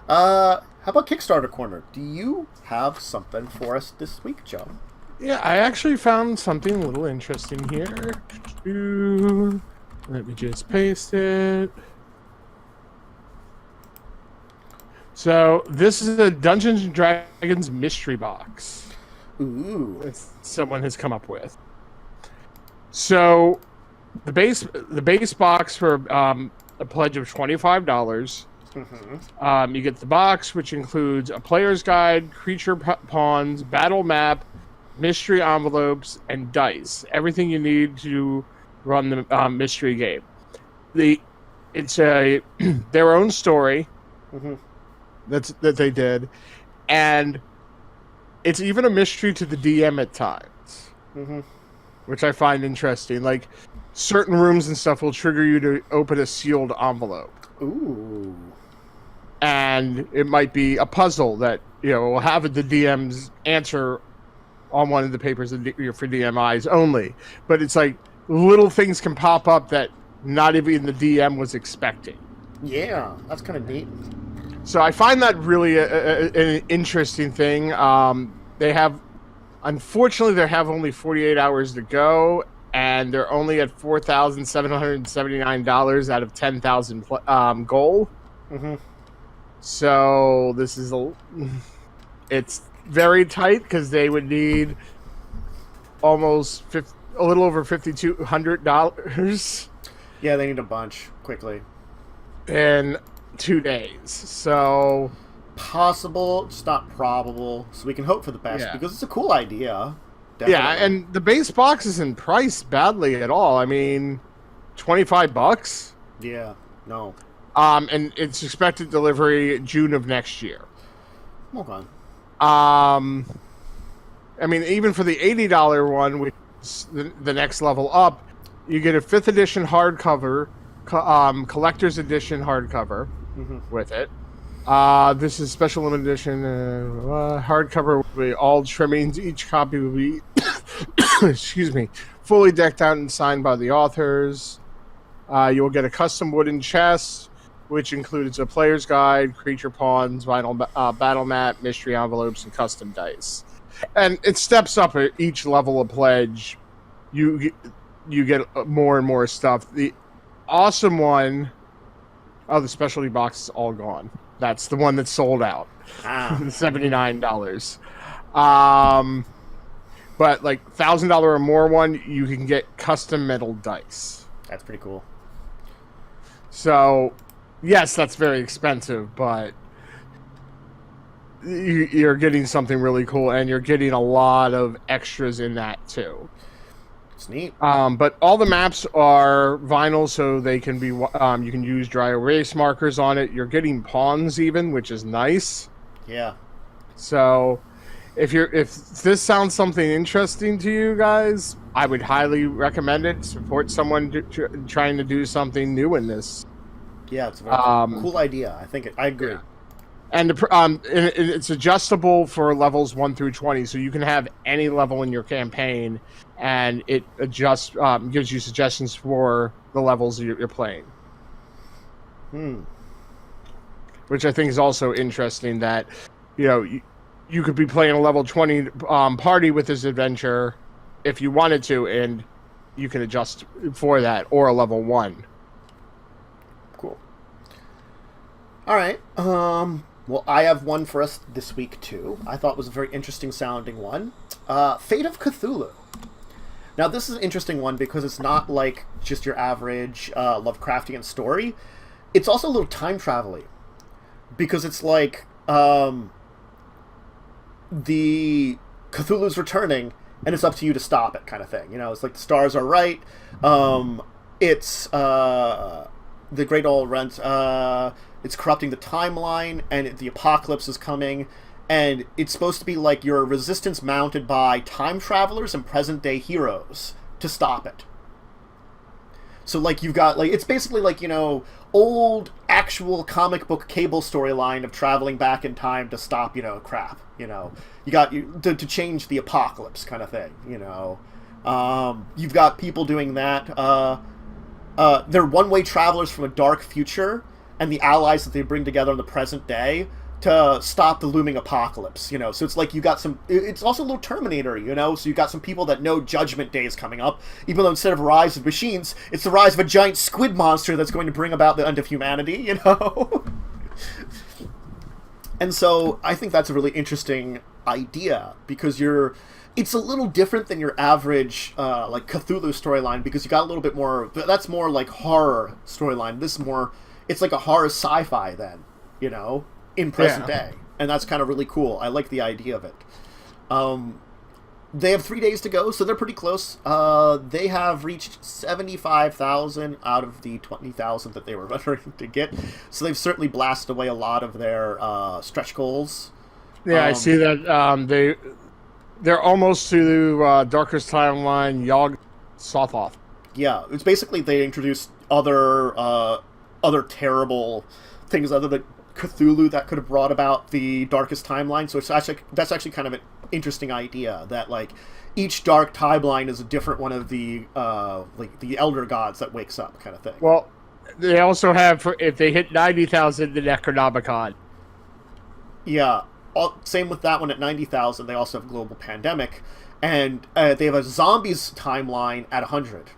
[SPEAKER 1] How about Kickstarter Korner? Do you have something for us this week, Joe?
[SPEAKER 2] Yeah, I actually found something a little interesting here. Let me just paste it. So, this is a Dungeons & Dragons mystery box.
[SPEAKER 1] Ooh.
[SPEAKER 2] That someone has come up with. So, the base box for a pledge of $25.
[SPEAKER 1] Mm-hmm.
[SPEAKER 2] You get the box, which includes a player's guide, creature pawns, battle map, mystery envelopes, and dice. Everything you need to run the mystery game. It's their own story.
[SPEAKER 1] Mm-hmm.
[SPEAKER 2] That they did, and it's even a mystery to the DM at times,
[SPEAKER 1] Mm-hmm.
[SPEAKER 2] which I find interesting. Like, certain rooms and stuff will trigger you to open a sealed envelope.
[SPEAKER 1] Ooh.
[SPEAKER 2] And it might be a puzzle that, you know, will have the DM's answer on one of the papers for DMIs only. But it's like little things can pop up that not even the DM was expecting.
[SPEAKER 1] Yeah, that's kind of neat.
[SPEAKER 2] So I find that really an interesting thing. Unfortunately, they have only 48 hours to go, and they're only at $4,779 out of 10,000 goal.
[SPEAKER 1] Mm-hmm.
[SPEAKER 2] So this is it's very tight, because they would need almost a little over $5,200.
[SPEAKER 1] Yeah, they need a bunch quickly.
[SPEAKER 2] In 2 days. So
[SPEAKER 1] possible, just not probable. So we can hope for the best, because it's a cool idea. Definitely.
[SPEAKER 2] Yeah, and the base box isn't priced badly at all. I mean, $25.
[SPEAKER 1] Yeah, no.
[SPEAKER 2] And it's expected delivery June of next year.
[SPEAKER 1] Okay.
[SPEAKER 2] I mean, even for the $80 one, which is the next level up, you get a 5th edition hardcover, collector's edition hardcover.
[SPEAKER 1] Mm-hmm.
[SPEAKER 2] With it. This is special limited edition hardcover with all trimmings. Each copy will be excuse me, fully decked out and signed by the authors. You'll get a custom wooden chest, which includes a player's guide, creature pawns, vinyl battle mat, mystery envelopes, and custom dice. And it steps up at each level of pledge. You get more and more stuff. The awesome one. Oh, the specialty box is all gone. That's the one that's sold out. $79. But like $1,000 or more one, you can get custom metal dice.
[SPEAKER 1] That's pretty cool.
[SPEAKER 2] So, yes, that's very expensive, but you're getting something really cool, and you're getting a lot of extras in that too.
[SPEAKER 1] It's neat.
[SPEAKER 2] But all the maps are vinyl, so they can be. You can use dry erase markers on it. You're getting pawns even, which is nice.
[SPEAKER 1] Yeah.
[SPEAKER 2] So, if this sounds something interesting to you guys, I would highly recommend it. Support someone trying to do something new in this.
[SPEAKER 1] Yeah, it's a very cool idea. I agree.
[SPEAKER 2] Yeah. And it's adjustable for levels 1 through 20, so you can have any level in your campaign, and it adjusts, gives you suggestions for the levels you're playing. Which I think is also interesting that, you know, you could be playing a level 20 party with this adventure if you wanted to, and you can adjust for that, or a level 1.
[SPEAKER 1] Cool. All right. Well, I have one for us this week, too. I thought it was a very interesting sounding one. Fate of Cthulhu. Now, this is an interesting one because it's not like just your average Lovecraftian story. It's also a little time travel-y. Because it's like, the Cthulhu's returning, and it's up to you to stop it, kind of thing. You know, it's like the stars are right. It's the Great Old Rent. It's corrupting the timeline, and the apocalypse is coming, and it's supposed to be like your resistance mounted by time travelers and present-day heroes to stop it. So, like, you've got, like, it's basically like, you know, old actual comic book cable storyline of traveling back in time to stop, you know, crap, you know. You got to change the apocalypse kind of thing, you know. You've got people doing that. They're one-way travelers from a dark future, and the allies that they bring together in the present day to stop the looming apocalypse, you know. So it's like you got some... It's also a little Terminator, you know. So you got some people that know Judgment Day is coming up, even though instead of rise of machines, it's the rise of a giant squid monster that's going to bring about the end of humanity, you know. And so I think that's a really interesting idea, because it's a little different than your average like Cthulhu storyline, because you got a little bit more... That's more like horror storyline. This is more... It's like a horror sci-fi then, you know, in present day. And that's kind of really cool. I like the idea of it. They have 3 days to go, so they're pretty close. They have reached 75,000 out of the 20,000 that they were running to get. So they've certainly blasted away a lot of their stretch goals.
[SPEAKER 2] Yeah, I see that they're almost to Darkest Timeline, Yog Sothoth.
[SPEAKER 1] Yeah, it's basically they introduced other terrible things other than Cthulhu that could have brought about the Darkest Timeline. So that's actually kind of an interesting idea, that like each dark timeline is a different one of the like the elder gods that wakes up, kind of thing.
[SPEAKER 2] Well, they also have, if they hit 90,000, the Necronomicon.
[SPEAKER 1] Yeah, same with that one at 90,000. They also have Global Pandemic, and they have a zombies timeline at 100.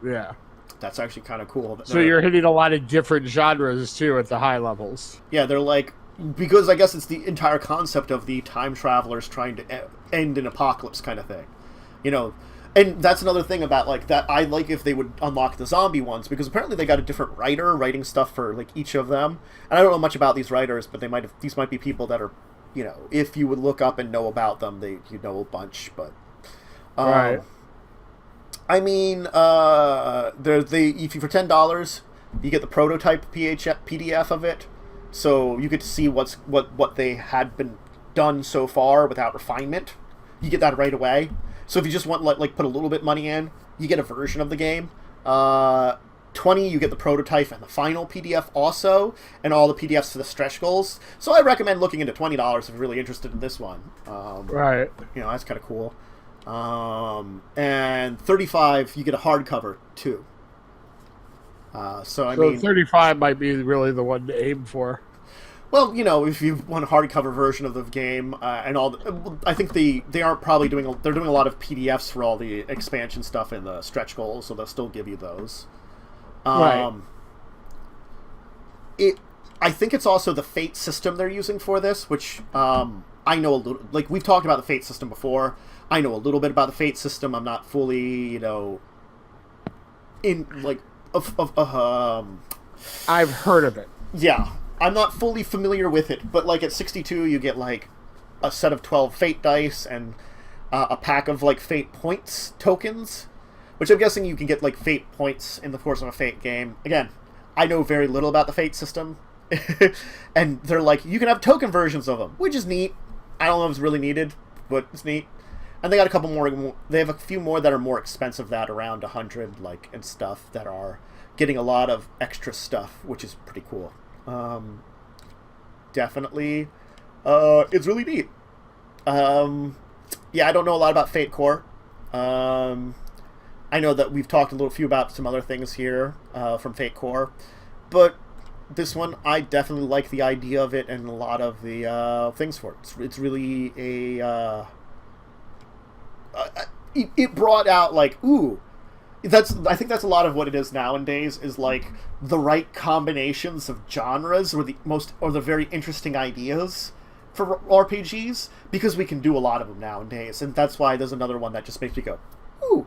[SPEAKER 2] Yeah.
[SPEAKER 1] That's actually kind of cool.
[SPEAKER 2] So you're hitting a lot of different genres, too, at the high levels.
[SPEAKER 1] Yeah, they're like... Because I guess it's the entire concept of the time travelers trying to end an apocalypse kind of thing. You know, and that's another thing about, like, that I like if they would unlock the zombie ones, because apparently they got a different writer writing stuff for, like, each of them. And I don't know much about these writers, but these might be people that are, you know, if you would look up and know about them, you know a bunch, but...
[SPEAKER 2] right.
[SPEAKER 1] I mean, if you for $10, you get the prototype PDF of it, so you get to see what they had been done so far without refinement. You get that right away. So if you just want like put a little bit money in, you get a version of the game. 20, you get the prototype and the final PDF also, and all the PDFs to the stretch goals. So I recommend looking into $20 if you're really interested in this one.
[SPEAKER 2] Right.
[SPEAKER 1] You know, that's kind of cool. And 35, you get a hardcover too. So I mean,
[SPEAKER 2] 35 might be really the one to aim for.
[SPEAKER 1] Well, you know, if you want a hardcover version of the game and all, I think they aren't probably doing. They're doing a lot of PDFs for all the expansion stuff in the stretch goals, so they'll still give you those.
[SPEAKER 2] Right.
[SPEAKER 1] I think it's also the Fate system they're using for this, which I know a little. Like, we've talked about the Fate system before. I know a little bit about the Fate system. I'm not fully, you know, in like
[SPEAKER 2] I've heard of it.
[SPEAKER 1] Yeah, I'm not fully familiar with it, but like at 62, you get like a set of 12 Fate dice and a pack of like Fate points tokens, which I'm guessing you can get like Fate points in the course of a Fate game. Again, I know very little about the Fate system, and they're like, you can have token versions of them, which is neat. I don't know if it's really needed, but it's neat. And they got a couple more. They have a few more that are more expensive, that around 100, like, and stuff, that are getting a lot of extra stuff, which is pretty cool. Definitely, it's really neat. Yeah, I don't know a lot about Fate Core. I know that we've talked a few about some other things here from Fate Core, but this one, I definitely like the idea of it and a lot of the things for it. It's really a... it brought out, like, ooh, I think that's a lot of what it is nowadays, is like the right combinations of genres or the very interesting ideas for RPGs, because we can do a lot of them nowadays, and that's why there's another one that just makes me go, ooh.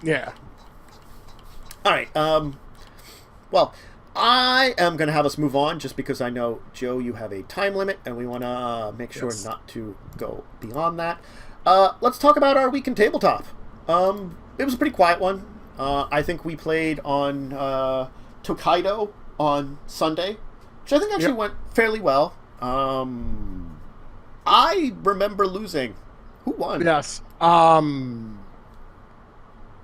[SPEAKER 2] Yeah.
[SPEAKER 1] Alright, well, I am going to have us move on, just because I know, Joe, you have a time limit, and we want to make sure not to go beyond that. Let's talk about our week in tabletop. It was a pretty quiet one. I think we played on Tokaido on Sunday, which I think actually went fairly well. I remember losing. Who won?
[SPEAKER 2] Yes.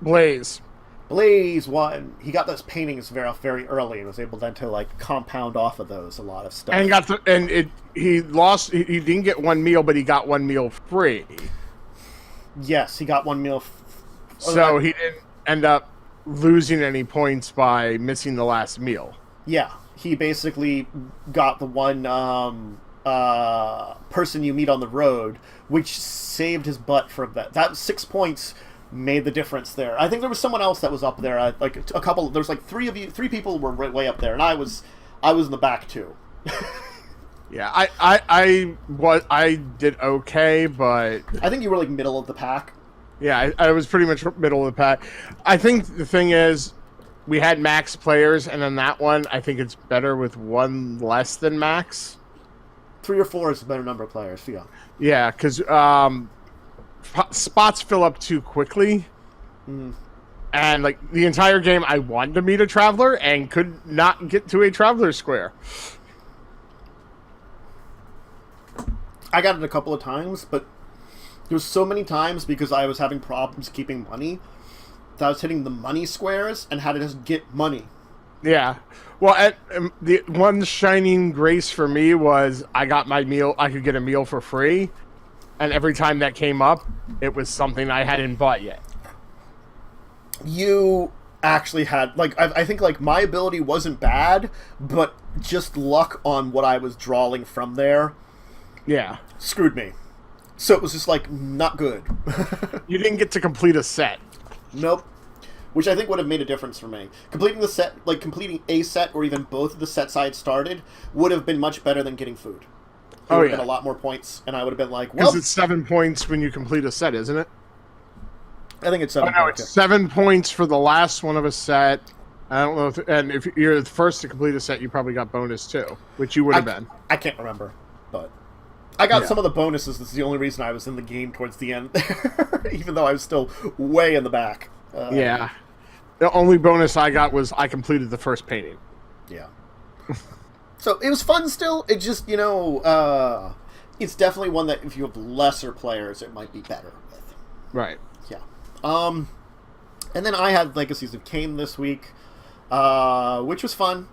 [SPEAKER 2] Blaze.
[SPEAKER 1] Blaze won. He got those paintings very early and was able then to like compound off of those a lot of stuff.
[SPEAKER 2] And he lost. He didn't get one meal, but he got one meal free.
[SPEAKER 1] Yes, he got one meal.
[SPEAKER 2] So he didn't end up losing any points by missing the last meal.
[SPEAKER 1] Yeah, he basically got the one person you meet on the road, which saved his butt from that. That 6 points made the difference there. I think there was someone else that was up there. Like a couple. There's like three people were way up there, and I was in the back too.
[SPEAKER 2] Yeah, I did okay, but
[SPEAKER 1] I think you were like middle of the pack.
[SPEAKER 2] Yeah, I was pretty much middle of the pack. I think the thing is, we had max players, and then that one, I think it's better with one less than max.
[SPEAKER 1] 3 or 4 is a better number of players, yeah.
[SPEAKER 2] Yeah, because spots fill up too quickly. And, like, the entire game, I wanted to meet a traveler and could not get to a traveler square.
[SPEAKER 1] I got it a couple of times, but there was so many times because I was having problems keeping money that I was hitting the money squares and had to just get money.
[SPEAKER 2] Yeah. Well, the one shining grace for me was I got my meal. I could get a meal for free. And every time that came up, it was something I hadn't bought yet.
[SPEAKER 1] You actually had, like, I think, like, my ability wasn't bad, but just luck on what I was drawing from there.
[SPEAKER 2] Yeah.
[SPEAKER 1] Screwed me. So it was just, like, not good.
[SPEAKER 2] You didn't get to complete a set.
[SPEAKER 1] Nope. Which I think would have made a difference for me. Completing the set, like, completing a set or even both of the sets I had started would have been much better than getting food. It would have been a lot more points, and I would have been like, well...
[SPEAKER 2] Because it's 7 points when you complete a set, isn't it?
[SPEAKER 1] I think it's 7
[SPEAKER 2] points. No, it's 7 points for the last one of a set. I don't know if you're the first to complete a set, you probably got bonus too, which you would have been.
[SPEAKER 1] I can't remember, but I got some of the bonuses. That's the only reason I was in the game towards the end, even though I was still way in the back.
[SPEAKER 2] Yeah. The only bonus I got was I completed the first painting.
[SPEAKER 1] Yeah. So it was fun still. It just, it's definitely one that if you have lesser players, it might be better with.
[SPEAKER 2] Right.
[SPEAKER 1] Yeah. And then I had Legacies of Kain this week, which was fun.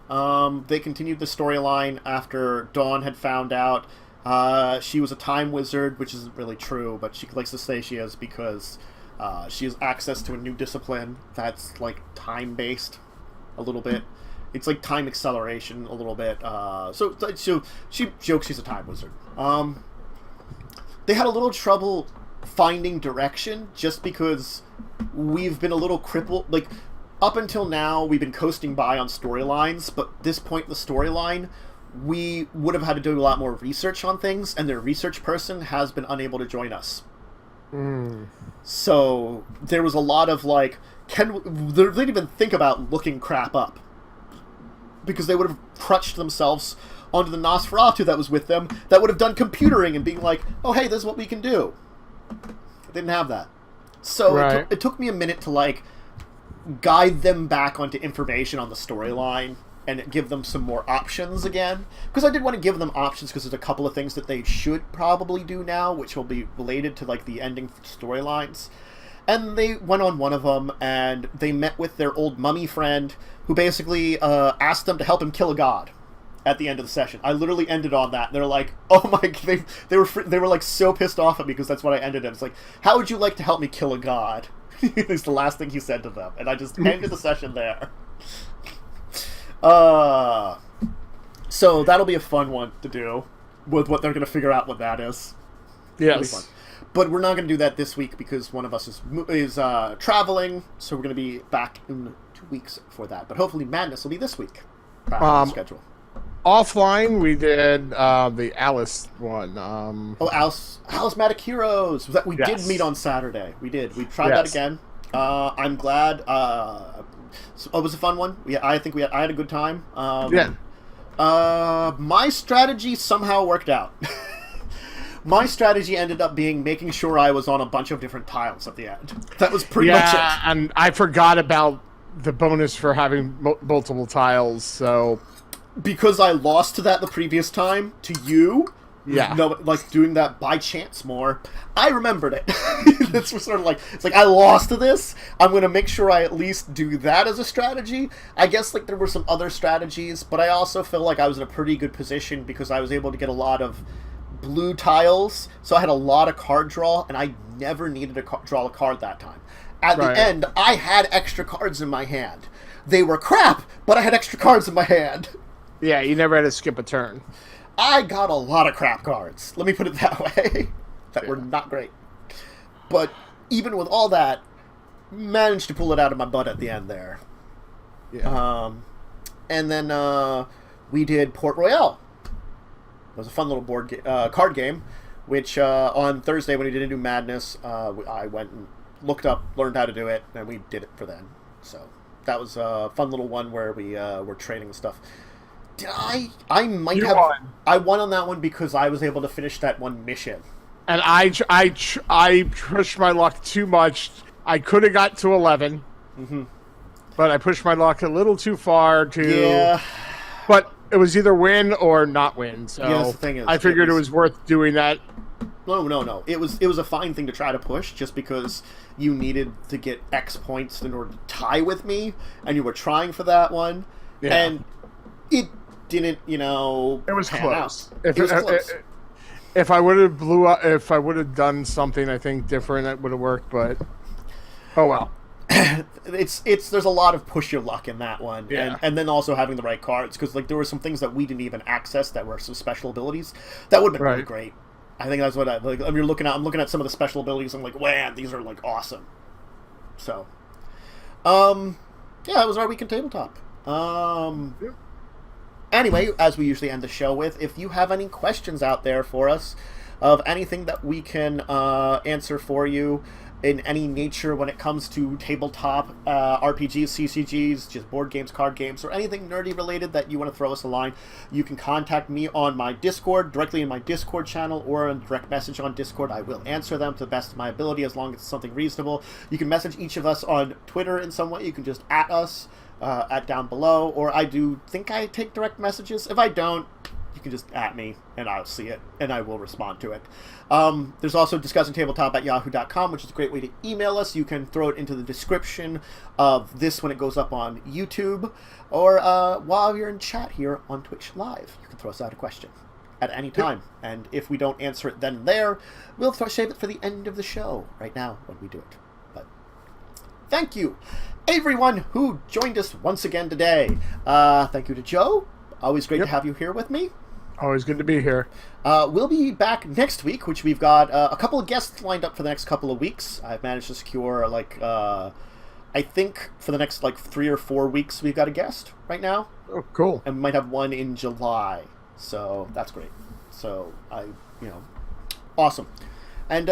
[SPEAKER 1] They continued the storyline after Dawn had found out she was a time wizard, which isn't really true, but she likes to say she is because she has access to a new discipline that's like time-based a little bit. It's like time acceleration a little bit. So she jokes she's a time wizard. They had a little trouble finding direction just because we've been a little crippled. Like, up until now, we've been coasting by on storylines, but this point in the storyline, we would have had to do a lot more research on things, and their research person has been unable to join us. So there was a lot of like, they didn't even think about looking crap up because they would have crutched themselves onto the Nosferatu that was with them that would have done computering and being like, oh hey, this is what we can do. They didn't have that. So it took me a minute to like guide them back onto information on the storyline and give them some more options again. Because I did want to give them options because there's a couple of things that they should probably do now, which will be related to like the ending storylines. And they went on one of them, and they met with their old mummy friend, who basically asked them to help him kill a god at the end of the session. I literally ended on that. They're like, oh my... They were like so pissed off at me because that's what I ended in. It's like, how would you like to help me kill a god? It's the last thing he said to them. And I just ended the session there. So that'll be a fun one to do with what they're going to figure out what that is.
[SPEAKER 2] Yes.
[SPEAKER 1] But we're not going to do that this week because one of us is traveling, so we're going to be back in 2 weeks for that. But hopefully Madness will be this week. Back on the schedule.
[SPEAKER 2] Offline, we did the Alice one.
[SPEAKER 1] Alice Heroes. We did meet on Saturday. We did. We tried that again. I'm glad. It was a fun one. I had a good time. My strategy somehow worked out. My strategy ended up being making sure I was on a bunch of different tiles at the end. That was pretty much it.
[SPEAKER 2] And I forgot about the bonus for having multiple tiles, so...
[SPEAKER 1] Because I lost to that the previous time, to you, doing that by chance more, I remembered it. It's sort of like, I lost to this, I'm going to make sure I at least do that as a strategy. I guess, there were some other strategies, but I also feel like I was in a pretty good position because I was able to get a lot of blue tiles, so I had a lot of card draw, and I never needed to draw a card that time. At the end, I had extra cards in my hand. They were crap, but I had extra cards in my hand.
[SPEAKER 2] Yeah, you never had to skip a turn.
[SPEAKER 1] I got a lot of crap cards. Let me put it that way. That were not great. But even with all that, managed to pull it out of my butt at the end there. Yeah. And then we did Port Royale. It was a fun little card game, which on Thursday when we didn't do Madness, I went and looked up, learned how to do it, and we did it for then. So that was a fun little one where we were trading and stuff. Did I won on that one because I was able to finish that one mission.
[SPEAKER 2] And I pushed my luck too much. I could have got to 11, but I pushed my luck a little too far to... Yeah. But it was either win or not win, so the thing is, I figured it was worth doing that.
[SPEAKER 1] No. It was a fine thing to try to push just because you needed to get X points in order to tie with me, and you were trying for that one, and it didn't, it
[SPEAKER 2] was close.
[SPEAKER 1] It was close.
[SPEAKER 2] If I would have done something, I think different, it would have worked. But oh well.
[SPEAKER 1] There's a lot of push your luck in that one, and then also having the right cards because there were some things that we didn't even access that were some special abilities that would have been really great. I think that's what I'm looking at some of the special abilities. I'm like, man, these are awesome. So, it was our week in tabletop. Anyway, as we usually end the show with, if you have any questions out there for us of anything that we can answer for you in any nature when it comes to tabletop, RPGs, CCGs, just board games, card games, or anything nerdy related that you want to throw us a line, you can contact me on my Discord, directly in my Discord channel, or a direct message on Discord. I will answer them to the best of my ability as long as it's something reasonable. You can message each of us on Twitter in some way. You can just at us, at down below, or I do think I take direct messages. If I don't, you can just at me, and I'll see it, and I will respond to it. There's also discussingtabletop@yahoo.com, which is a great way to email us. You can throw it into the description of this when it goes up on YouTube, or while you're in chat here on Twitch Live. You can throw us out a question at any time, and if we don't answer it then and there, we'll save it for the end of the show, right now, when we do it. But thank you, everyone who joined us once again today. Thank you to Joe. Always great to have you here with me.
[SPEAKER 2] Always good to be here.
[SPEAKER 1] We'll be back next week, which we've got a couple of guests lined up for the next couple of weeks. I've managed to secure, I think for the next, 3 or 4 weeks, we've got a guest right now.
[SPEAKER 2] Oh, cool.
[SPEAKER 1] And we might have one in July. So that's great. So, awesome. And,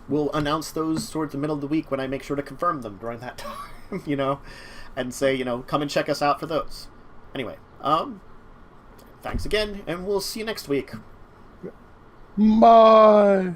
[SPEAKER 1] we'll announce those towards the middle of the week when I make sure to confirm them during that time, and say, come and check us out for those. Anyway, thanks again, and we'll see you next week.
[SPEAKER 2] Bye.